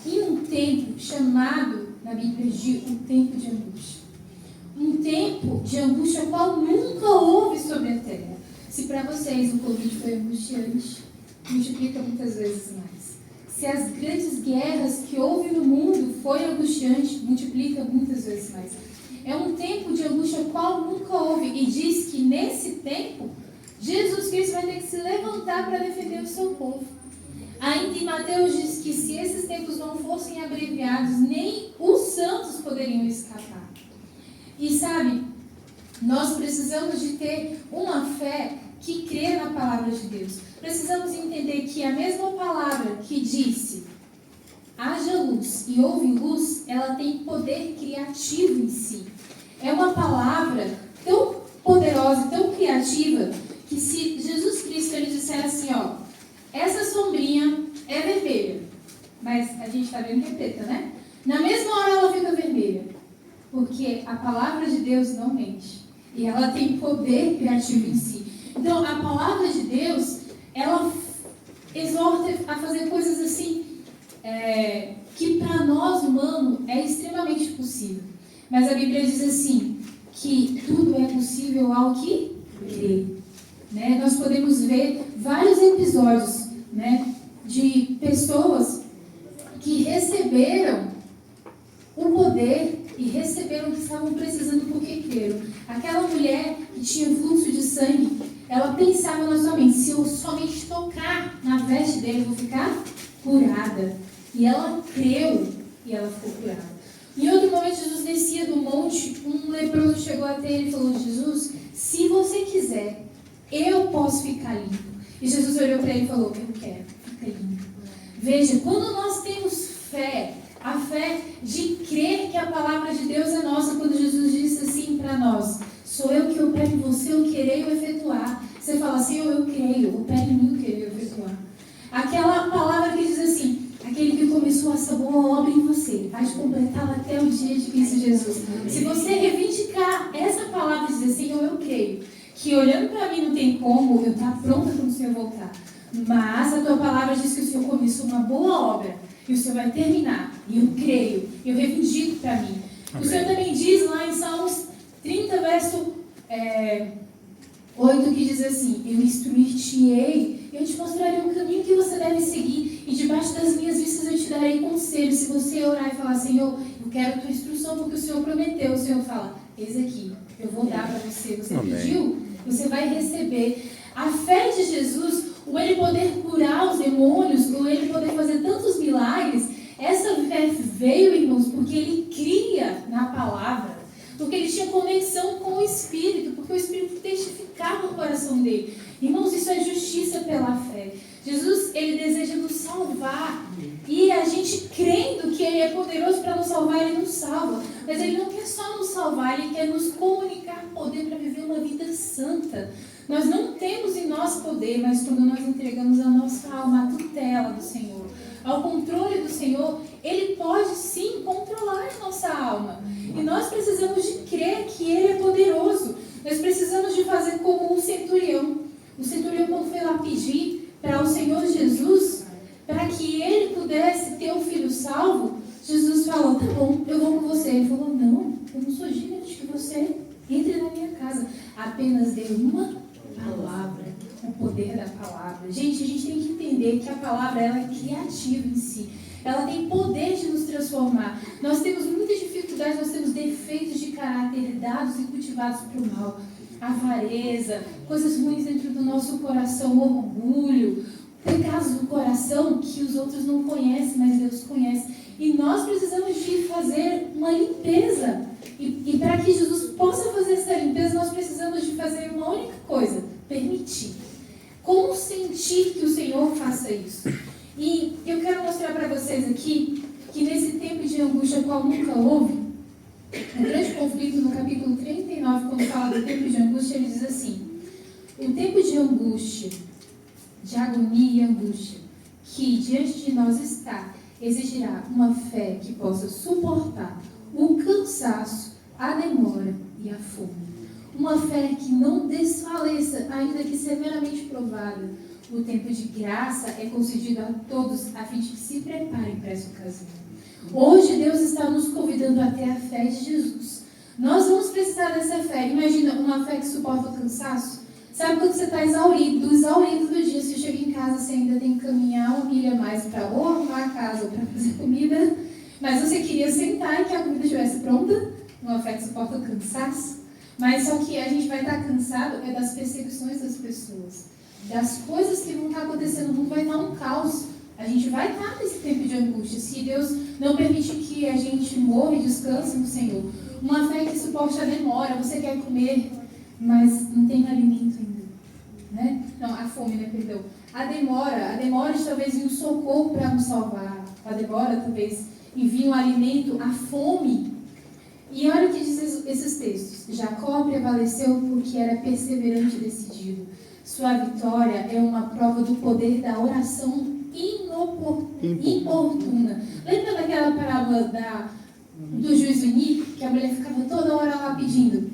em um tempo chamado, na Bíblia, de um tempo de angústia. Um tempo de angústia qual nunca houve sobre a terra. Se para vocês o Covid foi angustiante, multiplica muitas vezes mais. Se as grandes guerras que houve no mundo foi angustiante, multiplica muitas vezes mais. É um tempo de angústia qual nunca houve. E diz que nesse tempo, Jesus Cristo vai ter que se levantar para defender o seu povo. Ainda em Mateus diz que se esses tempos não fossem abreviados, nem os santos poderiam escapar. E sabe, nós precisamos de ter uma fé que crê na palavra de Deus. Precisamos entender que a mesma palavra que disse haja luz e houve luz, ela tem poder criativo em si. É uma palavra tão poderosa, tão criativa, que se Jesus Cristo ele disser assim, essa sombrinha, é vermelha, mas a gente está vendo que é preta, né? Na mesma hora ela fica vermelha, porque a palavra de Deus não mente e ela tem poder criativo em si. Então, a palavra de Deus, ela exorta a fazer coisas assim, que para nós humanos é extremamente possível. Mas a Bíblia diz assim, que tudo é possível ao que crê. Né? Nós podemos ver vários episódios, né, de pessoas que receberam o poder e receberam o que estavam precisando porque creram. Aquela mulher que tinha fluxo de sangue, ela pensava na sua mente, se eu somente tocar na veste dele, eu vou ficar curada. E ela creu e ela ficou curada. Em outro momento, Jesus descia do monte, um leproso chegou até ele e falou, Jesus, se você quiser, eu posso ficar limpo. E Jesus olhou para ele e falou, eu quero, fica limpo. Veja, quando nós temos fé, a fé de crer que a palavra de Deus é nossa, quando Jesus disse assim para nós, sou eu que opero em você, eu querer o efetuar. Você fala assim, eu creio, opera em mim, eu querer o efetuar. Aquela palavra que diz assim, aquele que começou essa boa obra em você, vai completá-la até o dia de Cristo Jesus. Se você reivindicar essa palavra e dizer, Senhor, eu creio, que olhando para mim não tem como, eu estar pronta quando o Senhor voltar. Mas a tua palavra diz que o Senhor começou uma boa obra e o Senhor vai terminar. E eu creio, eu reivindico para mim. Amém. O Senhor também diz lá em Salmos 30, verso 8, que diz assim, eu instruir-te-ei, eu te mostrarei o caminho que você deve seguir, e debaixo das minhas vistas eu te darei conselho. Se você orar e falar, Senhor, eu quero a tua instrução, porque o Senhor prometeu, o Senhor fala, eis aqui, eu vou dar para você. Você Amém. pediu, você vai receber. A fé de Jesus, ou ele poder curar os demônios, ou ele poder fazer tantos milagres, essa fé veio, irmãos, porque ele cria na palavra, porque ele tinha conexão com o Espírito, porque o Espírito testificava o coração dele. Irmãos, isso é justiça pela fé. Jesus, ele deseja nos salvar, e a gente crendo que ele é poderoso para nos salvar, ele nos salva. Mas ele não quer só nos salvar, ele quer nos comunicar poder para viver uma vida santa. Nós não temos em nós poder, mas quando nós entregamos a nossa alma à tutela do Senhor, ao controle do Senhor, ele pode sim controlar a nossa alma. E nós precisamos de crer que ele é poderoso. Nós precisamos de fazer como o centurião. O centurião, quando foi lá pedir para o Senhor Jesus, para que ele pudesse ter o filho salvo, Jesus falou, tá bom, eu vou com você. Ele falou, não, eu não sou digno de que você entre na minha casa. Apenas dê uma palavra, o poder da palavra. Gente, a gente tem que entender que a palavra, ela é criativa em si. Ela tem poder de nos transformar. Nós temos muitas dificuldades, nós temos defeitos de caráter dados e cultivados para o mal. Avareza, coisas ruins dentro do nosso coração, orgulho, pecados do coração que os outros não conhecem, mas Deus conhece. E nós precisamos de fazer uma limpeza. E para que Jesus possa fazer essa limpeza, nós precisamos de fazer uma única coisa, permitir. Consentir que o Senhor faça isso. E eu quero mostrar para vocês aqui que nesse tempo de angústia qual nunca houve, um grande conflito no capítulo 39, quando fala do tempo de angústia, ele diz assim, o tempo de angústia, de agonia e angústia, que diante de nós está, exigirá uma fé que possa suportar o cansaço, a demora e a fome. Uma fé que não desfaleça, ainda que severamente provada. O tempo de graça é concedido a todos, a fim de que se preparem para essa ocasião. Hoje Deus está nos convidando a ter a fé de Jesus. Nós vamos precisar dessa fé. Imagina uma fé que suporta o cansaço. Sabe quando você está exaurido do dia, você chega em casa, você ainda tem que caminhar uma milha a mais para ou arrumar a casa ou para fazer comida, mas você queria sentar e que a comida estivesse pronta? Uma fé que suporta o cansaço. Mas só que a gente vai estar cansado das perseguições das pessoas, das coisas que vão estar acontecendo no mundo, vai estar um caos. A gente vai estar nesse tempo de angústia, se Deus não permite que a gente morra e descanse no Senhor. Uma fé que suporte a demora, você quer comer, mas não tem alimento ainda, né? Não, a fome, né, perdão. A demora de talvez vir um socorro para nos salvar, a demora talvez envia um alimento, a fome. E olha o que diz esses textos. Jacó prevaleceu porque era perseverante e decidido. Sua vitória é uma prova do poder da oração inobstável. importuna. Lembra daquela parábola do juiz iníquo, que a mulher ficava toda hora lá pedindo?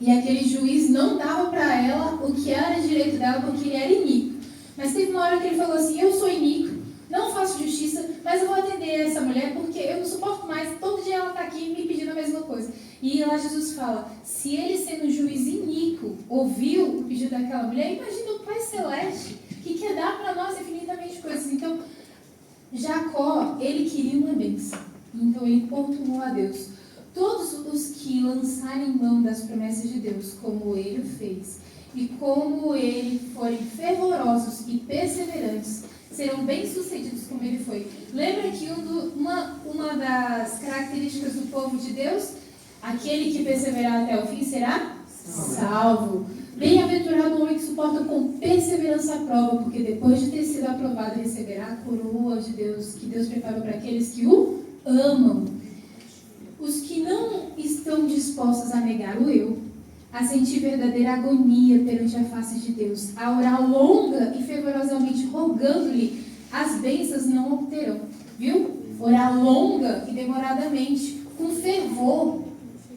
E aquele juiz não dava para ela o que era direito dela, porque ele era iníquo. Mas teve uma hora que ele falou assim: eu sou iníquo, não faço justiça, mas eu vou atender essa mulher porque eu não suporto mais, todo dia ela está aqui me pedindo a mesma coisa. E lá Jesus fala: se ele, sendo um juiz iníquo, ouviu o pedido daquela mulher, imagina o Pai Celeste, que quer dar para nós infinitamente coisas. Então, Jacó, ele queria uma bênção, então ele importunou a Deus. Todos os que lançarem mão das promessas de Deus, como ele fez, e como ele forem fervorosos e perseverantes, serão bem-sucedidos como ele foi. Lembra que uma das características do povo de Deus, aquele que perseverar até o fim será salvo. Bem-aventurado o homem que suporta com perseverança a prova, porque depois de ter sido aprovado, receberá a coroa de Deus, que Deus preparou para aqueles que o amam. Os que não estão dispostos a negar o eu, a sentir verdadeira agonia perante a face de Deus, a orar longa e fervorosamente rogando-lhe, as bênçãos não obterão. Viu? Orar longa e demoradamente, com fervor,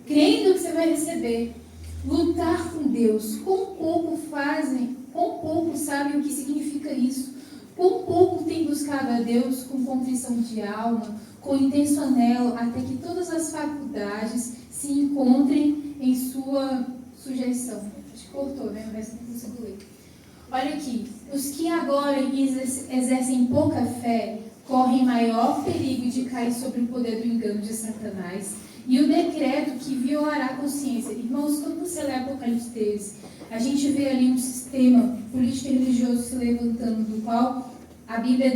crendo que você vai receber. Lutar com Deus. Quão pouco sabem o que significa isso. Quão pouco tem buscado a Deus com contrição de alma, com intenso anelo, até que todas as faculdades se encontrem em sua sujeição. Acho que cortou, né? O resto não consigo ler. Olha aqui. Os que agora exercem pouca fé correm maior perigo de cair sob o poder do engano de Satanás e o decreto que violará a consciência. Irmãos, quando você lê Apocalipse 13, a gente vê ali um sistema político e religioso se levantando, do qual a Bíblia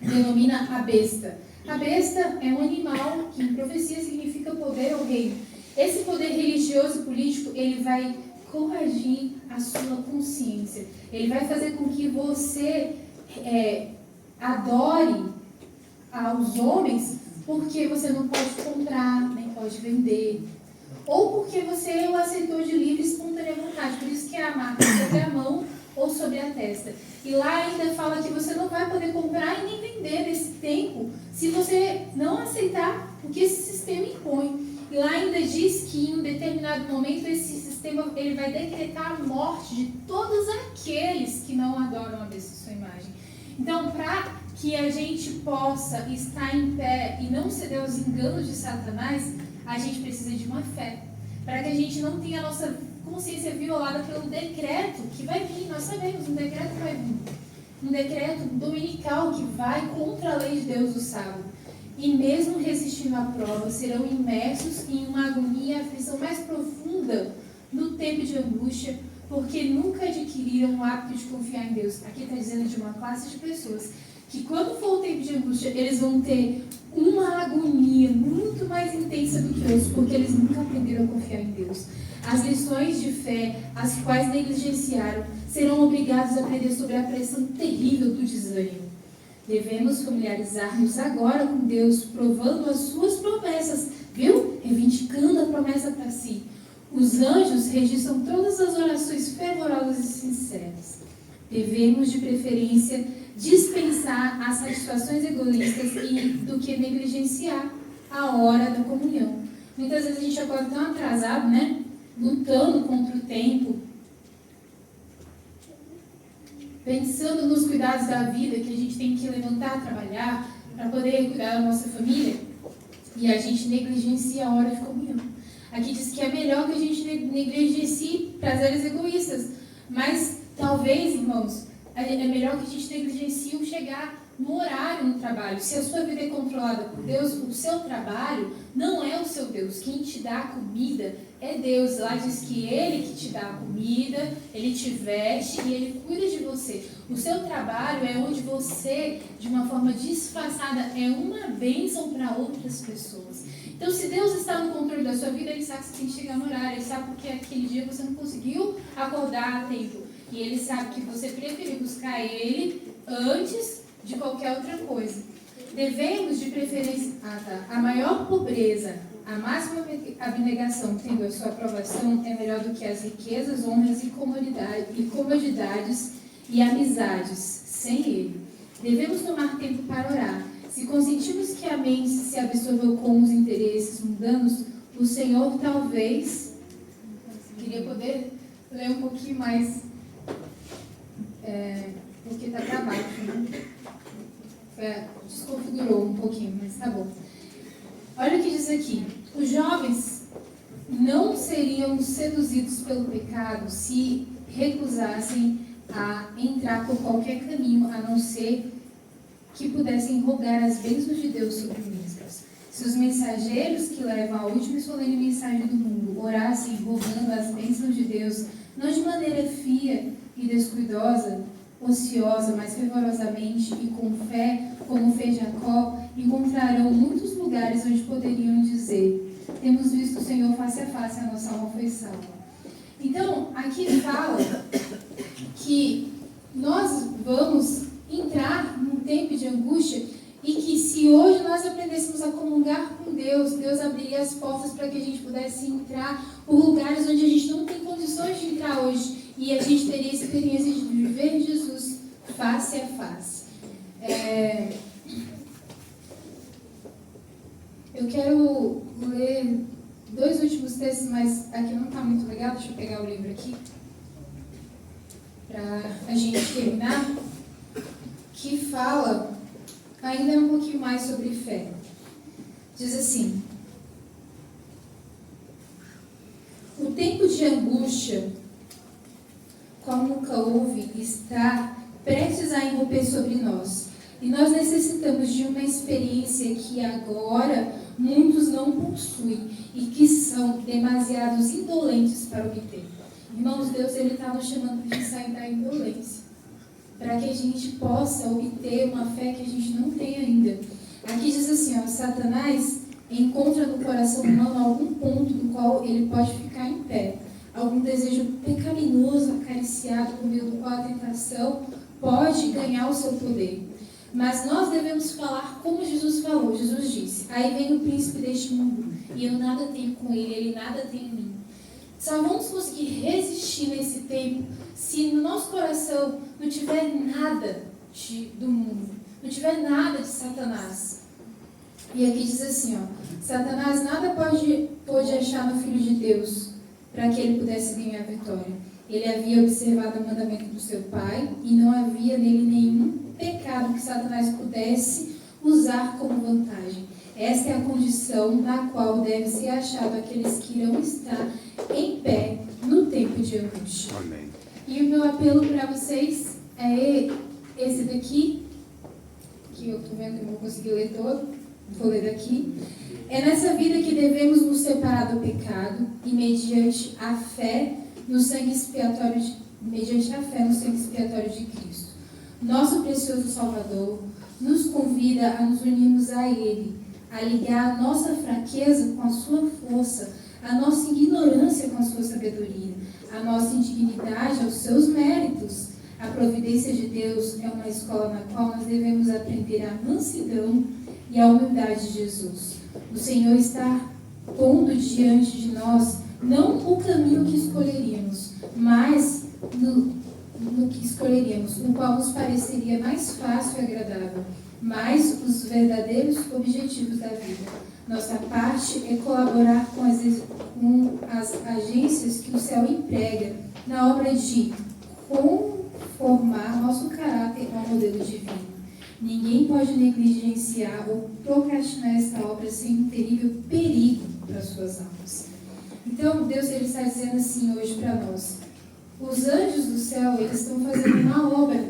denomina a besta. A besta é um animal que em profecia significa poder ou reino. Esse poder religioso e político, ele vai coagir a sua consciência. Ele vai fazer com que você adore aos homens porque você não pode comprar, nem pode vender. Ou porque você o aceitou de livre e espontânea vontade. Por isso que é a marca sobre a mão ou sobre a testa. E lá ainda fala que você não vai poder comprar e nem vender nesse tempo se você não aceitar o que esse sistema impõe. E lá ainda diz que em um determinado momento esse sistema ele vai decretar a morte de todos aqueles que não adoram a besta sua imagem. Então, para que a gente possa estar em pé e não ceder aos enganos de Satanás, a gente precisa de uma fé. Para que a gente não tenha a nossa consciência violada pelo decreto que vai vir. Nós sabemos, um decreto vai vir. Um decreto dominical que vai contra a lei de Deus do sábado. E mesmo resistindo à prova, serão imersos em uma agonia e aflição mais profunda no tempo de angústia, porque nunca adquiriram o hábito de confiar em Deus. Aqui está dizendo de uma classe de pessoas que quando for o tempo de angústia, eles vão ter uma agonia muito mais intensa do que outros, porque eles nunca aprenderam a confiar em Deus. As lições de fé, as quais negligenciaram, serão obrigados a aprender sobre a pressão terrível do desânimo. Devemos familiarizar-nos agora com Deus, provando as suas promessas, viu? Reivindicando a promessa para si. Os anjos registram todas as orações fervorosas e sinceras. Devemos, de preferência, dispensar as satisfações egoístas do que negligenciar a hora da comunhão. Muitas vezes a gente acorda tão atrasado, né? Lutando contra o tempo, pensando nos cuidados da vida, que a gente tem que levantar, trabalhar, para poder cuidar da nossa família, e a gente negligencia a hora de comunhão. Aqui diz que é melhor que a gente negligencie prazeres egoístas, mas talvez, irmãos, é melhor que a gente negligencie o chegar no horário no trabalho. Se a sua vida é controlada por Deus, o seu trabalho não é o seu Deus. Quem te dá a comida é Deus. Lá diz que Ele que te dá a comida, Ele te veste e Ele cuida de você. O seu trabalho é onde você, de uma forma disfarçada, é uma bênção para outras pessoas. Então, se Deus está no controle da sua vida, Ele sabe que você tem que chegar no horário, Ele sabe porque aquele dia você não conseguiu acordar a tempo. E Ele sabe que você preferiu buscar Ele antes de qualquer outra coisa. Devemos, de preferência, a maior pobreza, a máxima abnegação, tendo a sua aprovação, é melhor do que as riquezas, honras e comodidades e amizades sem Ele. Devemos tomar tempo para orar. Se consentimos que a mente se absorveu com os interesses mundanos, o Senhor talvez... Queria poder ler um pouquinho mais, porque está para baixo, né? Desconfigurou um pouquinho, mas tá bom. Olha o que diz aqui. Os jovens não seriam seduzidos pelo pecado se recusassem a entrar por qualquer caminho, a não ser que pudessem rogar as bênçãos de Deus sobre mesmos. Se os mensageiros que levam a última e solene mensagem do mundo orassem rogando as bênçãos de Deus, não de maneira fria e descuidosa, ociosa, mas fervorosamente e com fé, como fez Jacó, encontrarão muitos lugares onde poderiam dizer: temos visto o Senhor face a face, a nossa alma foi salva. Então, aqui fala que nós vamos entrar num tempo de angústia e que se hoje nós aprendêssemos a comungar com Deus, Deus abriria as portas para que a gente pudesse entrar por lugares onde a gente não tem condições de entrar hoje e a gente teria a experiência de viver Jesus face a face. Eu quero ler 2 últimos textos, mas aqui não está muito legal, deixa eu pegar o livro aqui para a gente terminar, que fala ainda um pouquinho mais sobre fé. Diz assim: o tempo de angústia, como nunca houve, está prestes a irromper sobre nós. E nós necessitamos de uma experiência que agora muitos não possuem e que são demasiados indolentes para obter. Irmãos, Deus está nos chamando para a gente sair da indolência, para que a gente possa obter uma fé que a gente não tem ainda. Aqui diz assim, Satanás encontra no coração humano algum ponto no qual ele pode ficar em pé, algum desejo pecaminoso acariciado por meio do qual a tentação pode ganhar o seu poder. Mas nós devemos falar como Jesus falou. Jesus disse: aí vem o príncipe deste mundo e eu nada tenho com ele, ele nada tem em mim. Só vamos conseguir resistir nesse tempo se no nosso coração não tiver nada do mundo, não tiver nada de Satanás. E aqui diz assim, Satanás nada pôde achar no Filho de Deus para que ele pudesse ganhar a vitória. Ele havia observado o mandamento do seu pai e não havia nele nenhum pecado que Satanás pudesse usar como vantagem. Esta é a condição na qual deve ser achado aqueles que irão estar em pé no tempo de angústia. Amém. E o meu apelo para vocês é esse daqui, que eu estou vendo que não vou conseguir ler todo, vou ler daqui. É nessa vida que devemos nos separar do pecado e mediante a fé no sangue expiatório de Cristo. Nosso precioso Salvador nos convida a nos unirmos a Ele, a ligar a nossa fraqueza com a sua força, a nossa ignorância com a sua sabedoria, a nossa indignidade aos seus méritos. A providência de Deus é uma escola na qual nós devemos aprender a mansidão e a humildade de Jesus. O Senhor está pondo diante de nós não o caminho que escolheríamos, mas no que escolheríamos, o qual nos pareceria mais fácil e agradável, mas os verdadeiros objetivos da vida. Nossa parte é colaborar com as agências que o céu emprega na obra de conformar nosso caráter ao modelo divino. Ninguém pode negligenciar ou procrastinar esta obra sem um terrível perigo para suas almas. Então, Deus está dizendo assim hoje para nós: os anjos do céu, eles estão fazendo uma obra.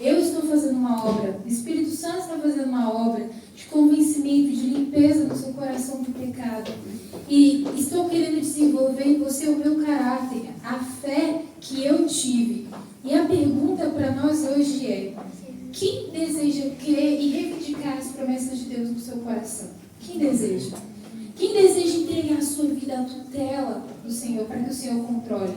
Eu estou fazendo uma obra. O Espírito Santo está fazendo uma obra de convencimento, de limpeza no seu coração do pecado. E estou querendo desenvolver em você o meu caráter, a fé que eu tive. E a pergunta para nós hoje é: quem deseja crer e reivindicar as promessas de Deus no seu coração? Quem deseja? Quem deseja entregar a sua vida à tutela do Senhor, para que o Senhor controle?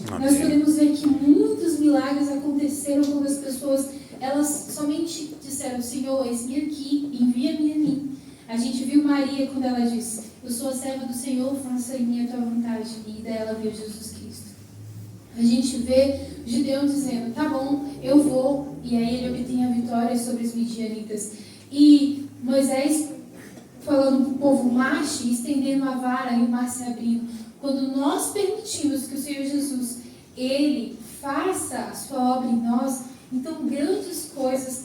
Amém. Nós podemos ver que muitos milagres aconteceram quando as pessoas, elas somente disseram: Senhor, eis-me aqui, envia-me a mim. A gente viu Maria quando ela disse: eu sou a serva do Senhor, faça em mim a tua vontade. E daí ela viu Jesus Cristo. A gente vê Gideão dizendo, tá bom, eu vou, e aí ele obtém a vitória sobre os midianitas. E Moisés falando para o povo, marche, estendendo a vara e o mar se abrindo. Quando nós permitimos que o Senhor Jesus, Ele faça a sua obra em nós, então grandes coisas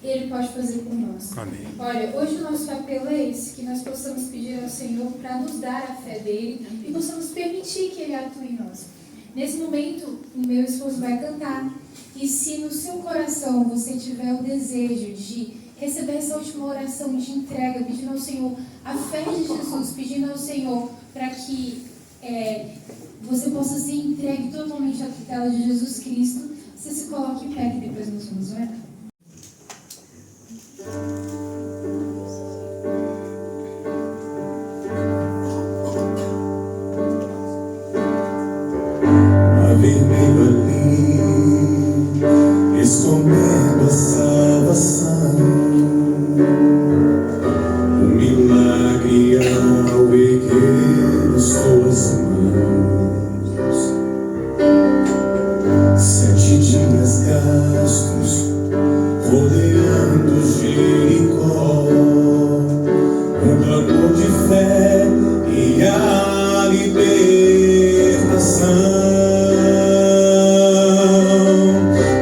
Ele pode fazer por nós. Amém. Olha, hoje o nosso apelo é esse, que nós possamos pedir ao Senhor para nos dar a fé dEle e possamos permitir que Ele atue em nós. Nesse momento, o meu esposo vai cantar, e se no seu coração você tiver o desejo de receber essa última oração de entrega, pedindo ao Senhor a fé de Jesus, pedindo ao Senhor para que você possa ser entregue totalmente à tutela de Jesus Cristo, você se coloque em pé, que depois nós vamos orar. Mar vermelho ali, escondendo a salvação, o milagre ao erguer suas mãos. 7 dias gastos rodeando Jericó, um clamor de fé e a libertação.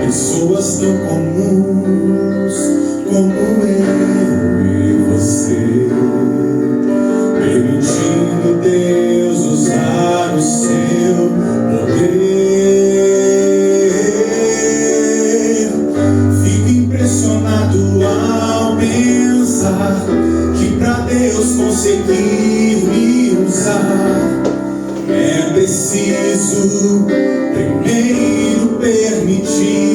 Pessoas tão comuns como eu e você, permitindo Deus usar o seu poder. Fico impressionado ao pensar que para Deus conseguir me usar é preciso primeiro permitir,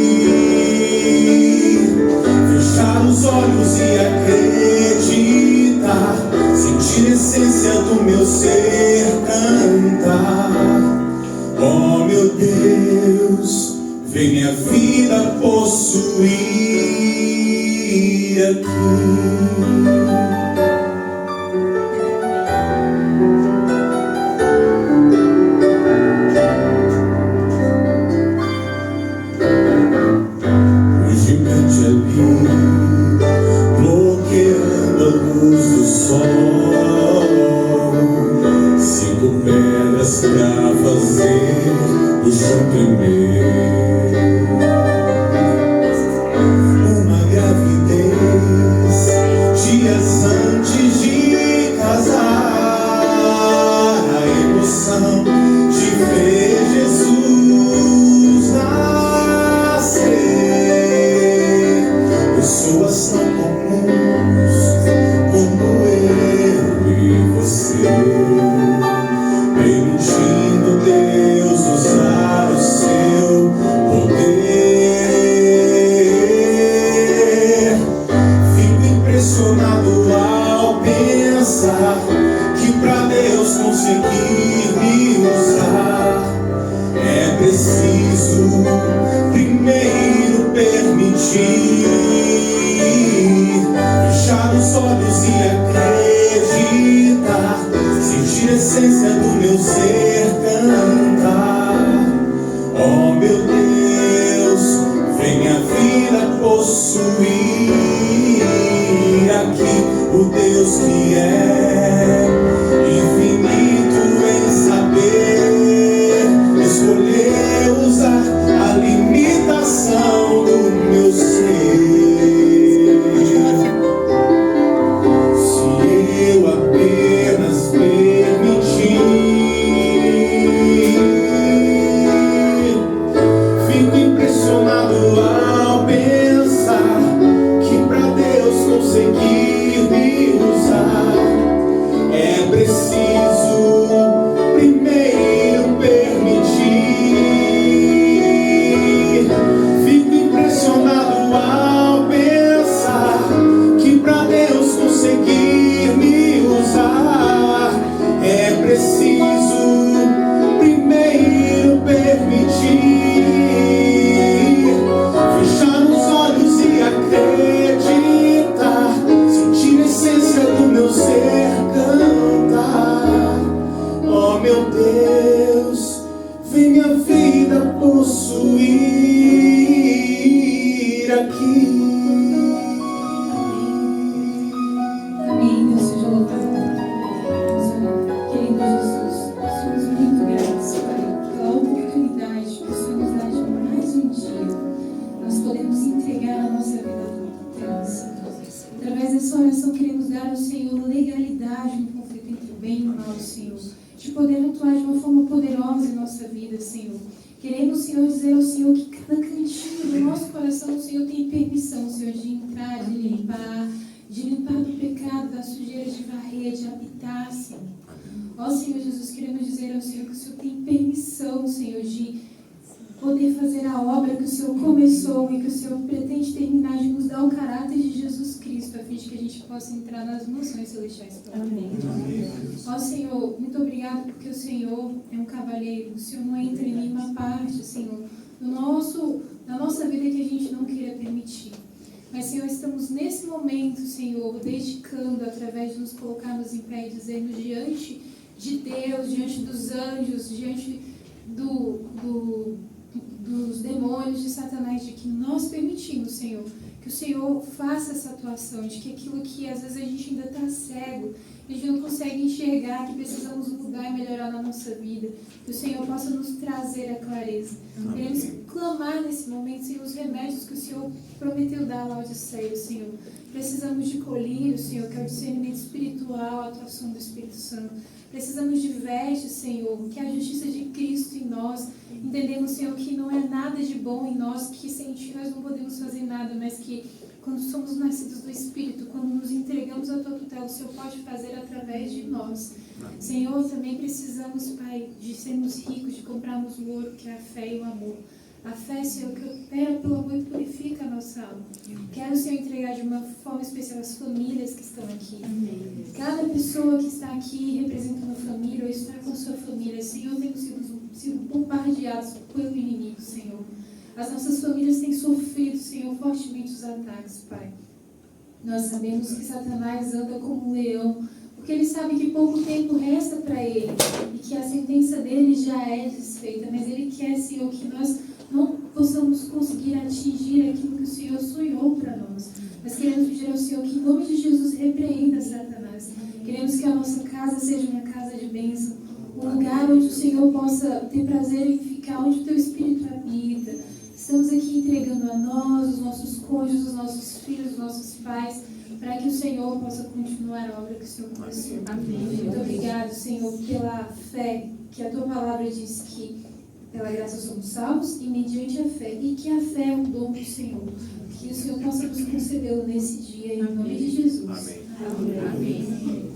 fechar os olhos e acreditar, sentir a essência do meu ser cantar. Oh meu Deus, vem minha vida possuir aqui. Bloqueando a luz do sol, 5 pedras pra fazer o chão tremer. Uma gravidez dias antes de casar, a emoção de ver Jesus nascer. Pessoas tão comuns como eu e você, permitindo Deus usar o seu poder. Fico impressionado ao pensar que para Deus conseguir me usar é preciso primeiro permitir, fechar os olhos e acreditar, sentir a essência do meu ser cantar. Oh meu Deus, vem minha vida possuir aqui o Deus que é infinito em saber, escolheu usar a limitação do meu ser. Se eu apenas permitir, fico impressionado ao pensar que para Deus conseguir me usar é preciso primeiro permitir. Fico impressionado ao pensar que para Deus conseguir me usar é preciso primeiro permitir, fechar os olhos e acreditar, sentir a essência do meu ser cantar. unidade no conflito entre o bem e o mal, Senhor. De poder atuar de uma forma poderosa em nossa vida, Senhor. Queremos, Senhor, dizer ao Senhor que cada cantinho do nosso coração, o Senhor tem permissão, Senhor, de entrar, de limpar do pecado, da sujeira, de varrer, de habitar, Senhor. Ó Senhor Jesus, queremos dizer ao Senhor que o Senhor tem permissão, Senhor, de poder fazer a obra que o Senhor começou e que o Senhor pretende terminar, de nos dar o caráter de Jesus Cristo, a fim de que a gente possa entrar nas mansões celestiais. Amém. Ó Senhor, muito obrigado porque o Senhor é um cavalheiro, o Senhor não entra em nenhuma parte, Senhor, da nossa vida que a gente não queira permitir. Mas, Senhor, estamos nesse momento, Senhor, dedicando através de nos colocarmos em pé e dizermos diante de Deus, diante dos anjos, diante dos demônios de Satanás, de que nós permitimos, Senhor, que o Senhor faça essa atuação, de que aquilo que às vezes a gente ainda está cego, a gente não consegue enxergar, que precisamos mudar e melhorar na nossa vida, que o Senhor possa nos trazer a clareza. Queremos clamar nesse momento, Senhor, os remédios que o Senhor prometeu dar lá ao Odisseio, Senhor. Precisamos de colírio, Senhor, que é o discernimento espiritual, a atuação do Espírito Santo. Precisamos de vestes, Senhor, que é a justiça de Cristo em nós. Entendemos, Senhor, que não é nada de bom em nós, que sem Ti nós não podemos fazer nada, mas que quando somos nascidos do Espírito, quando nos entregamos à Tua tutela, o Senhor pode fazer através de nós. Senhor, também precisamos, Pai, de sermos ricos, de comprarmos o ouro, que é a fé e o amor. A fé, Senhor, que opera pelo amor e purifica a nossa alma. Quero, Senhor, entregar de uma forma especial as famílias que estão aqui. Amém. Cada pessoa que está aqui representando a família ou está com a sua família, Senhor, temos sido bombardeados pelo inimigo, Senhor. As nossas famílias têm sofrido, Senhor, fortemente os ataques, Pai. Nós sabemos que Satanás anda como um leão, porque ele sabe que pouco tempo resta para ele e que a sentença dele já é desfeita, mas ele quer, Senhor, que nós não possamos conseguir atingir aquilo que o Senhor sonhou para nós. Mas queremos pedir ao Senhor que, em nome de Jesus, repreenda Satanás. Queremos que a nossa casa seja uma casa de bênção, um lugar onde o Senhor possa ter prazer em ficar, onde o Teu Espírito habita. Estamos aqui entregando a nós, os nossos cônjuges, os nossos filhos, os nossos pais, para que o Senhor possa continuar a obra que o Senhor começou. Amém. Muito obrigado, Senhor, pela fé, que a Tua palavra diz que pela graça somos salvos e mediante a fé, e que a fé é um dom do Senhor. Que o Senhor possa nos concedê-lo nesse dia, em nome de Jesus. Amém. Amém. Amém.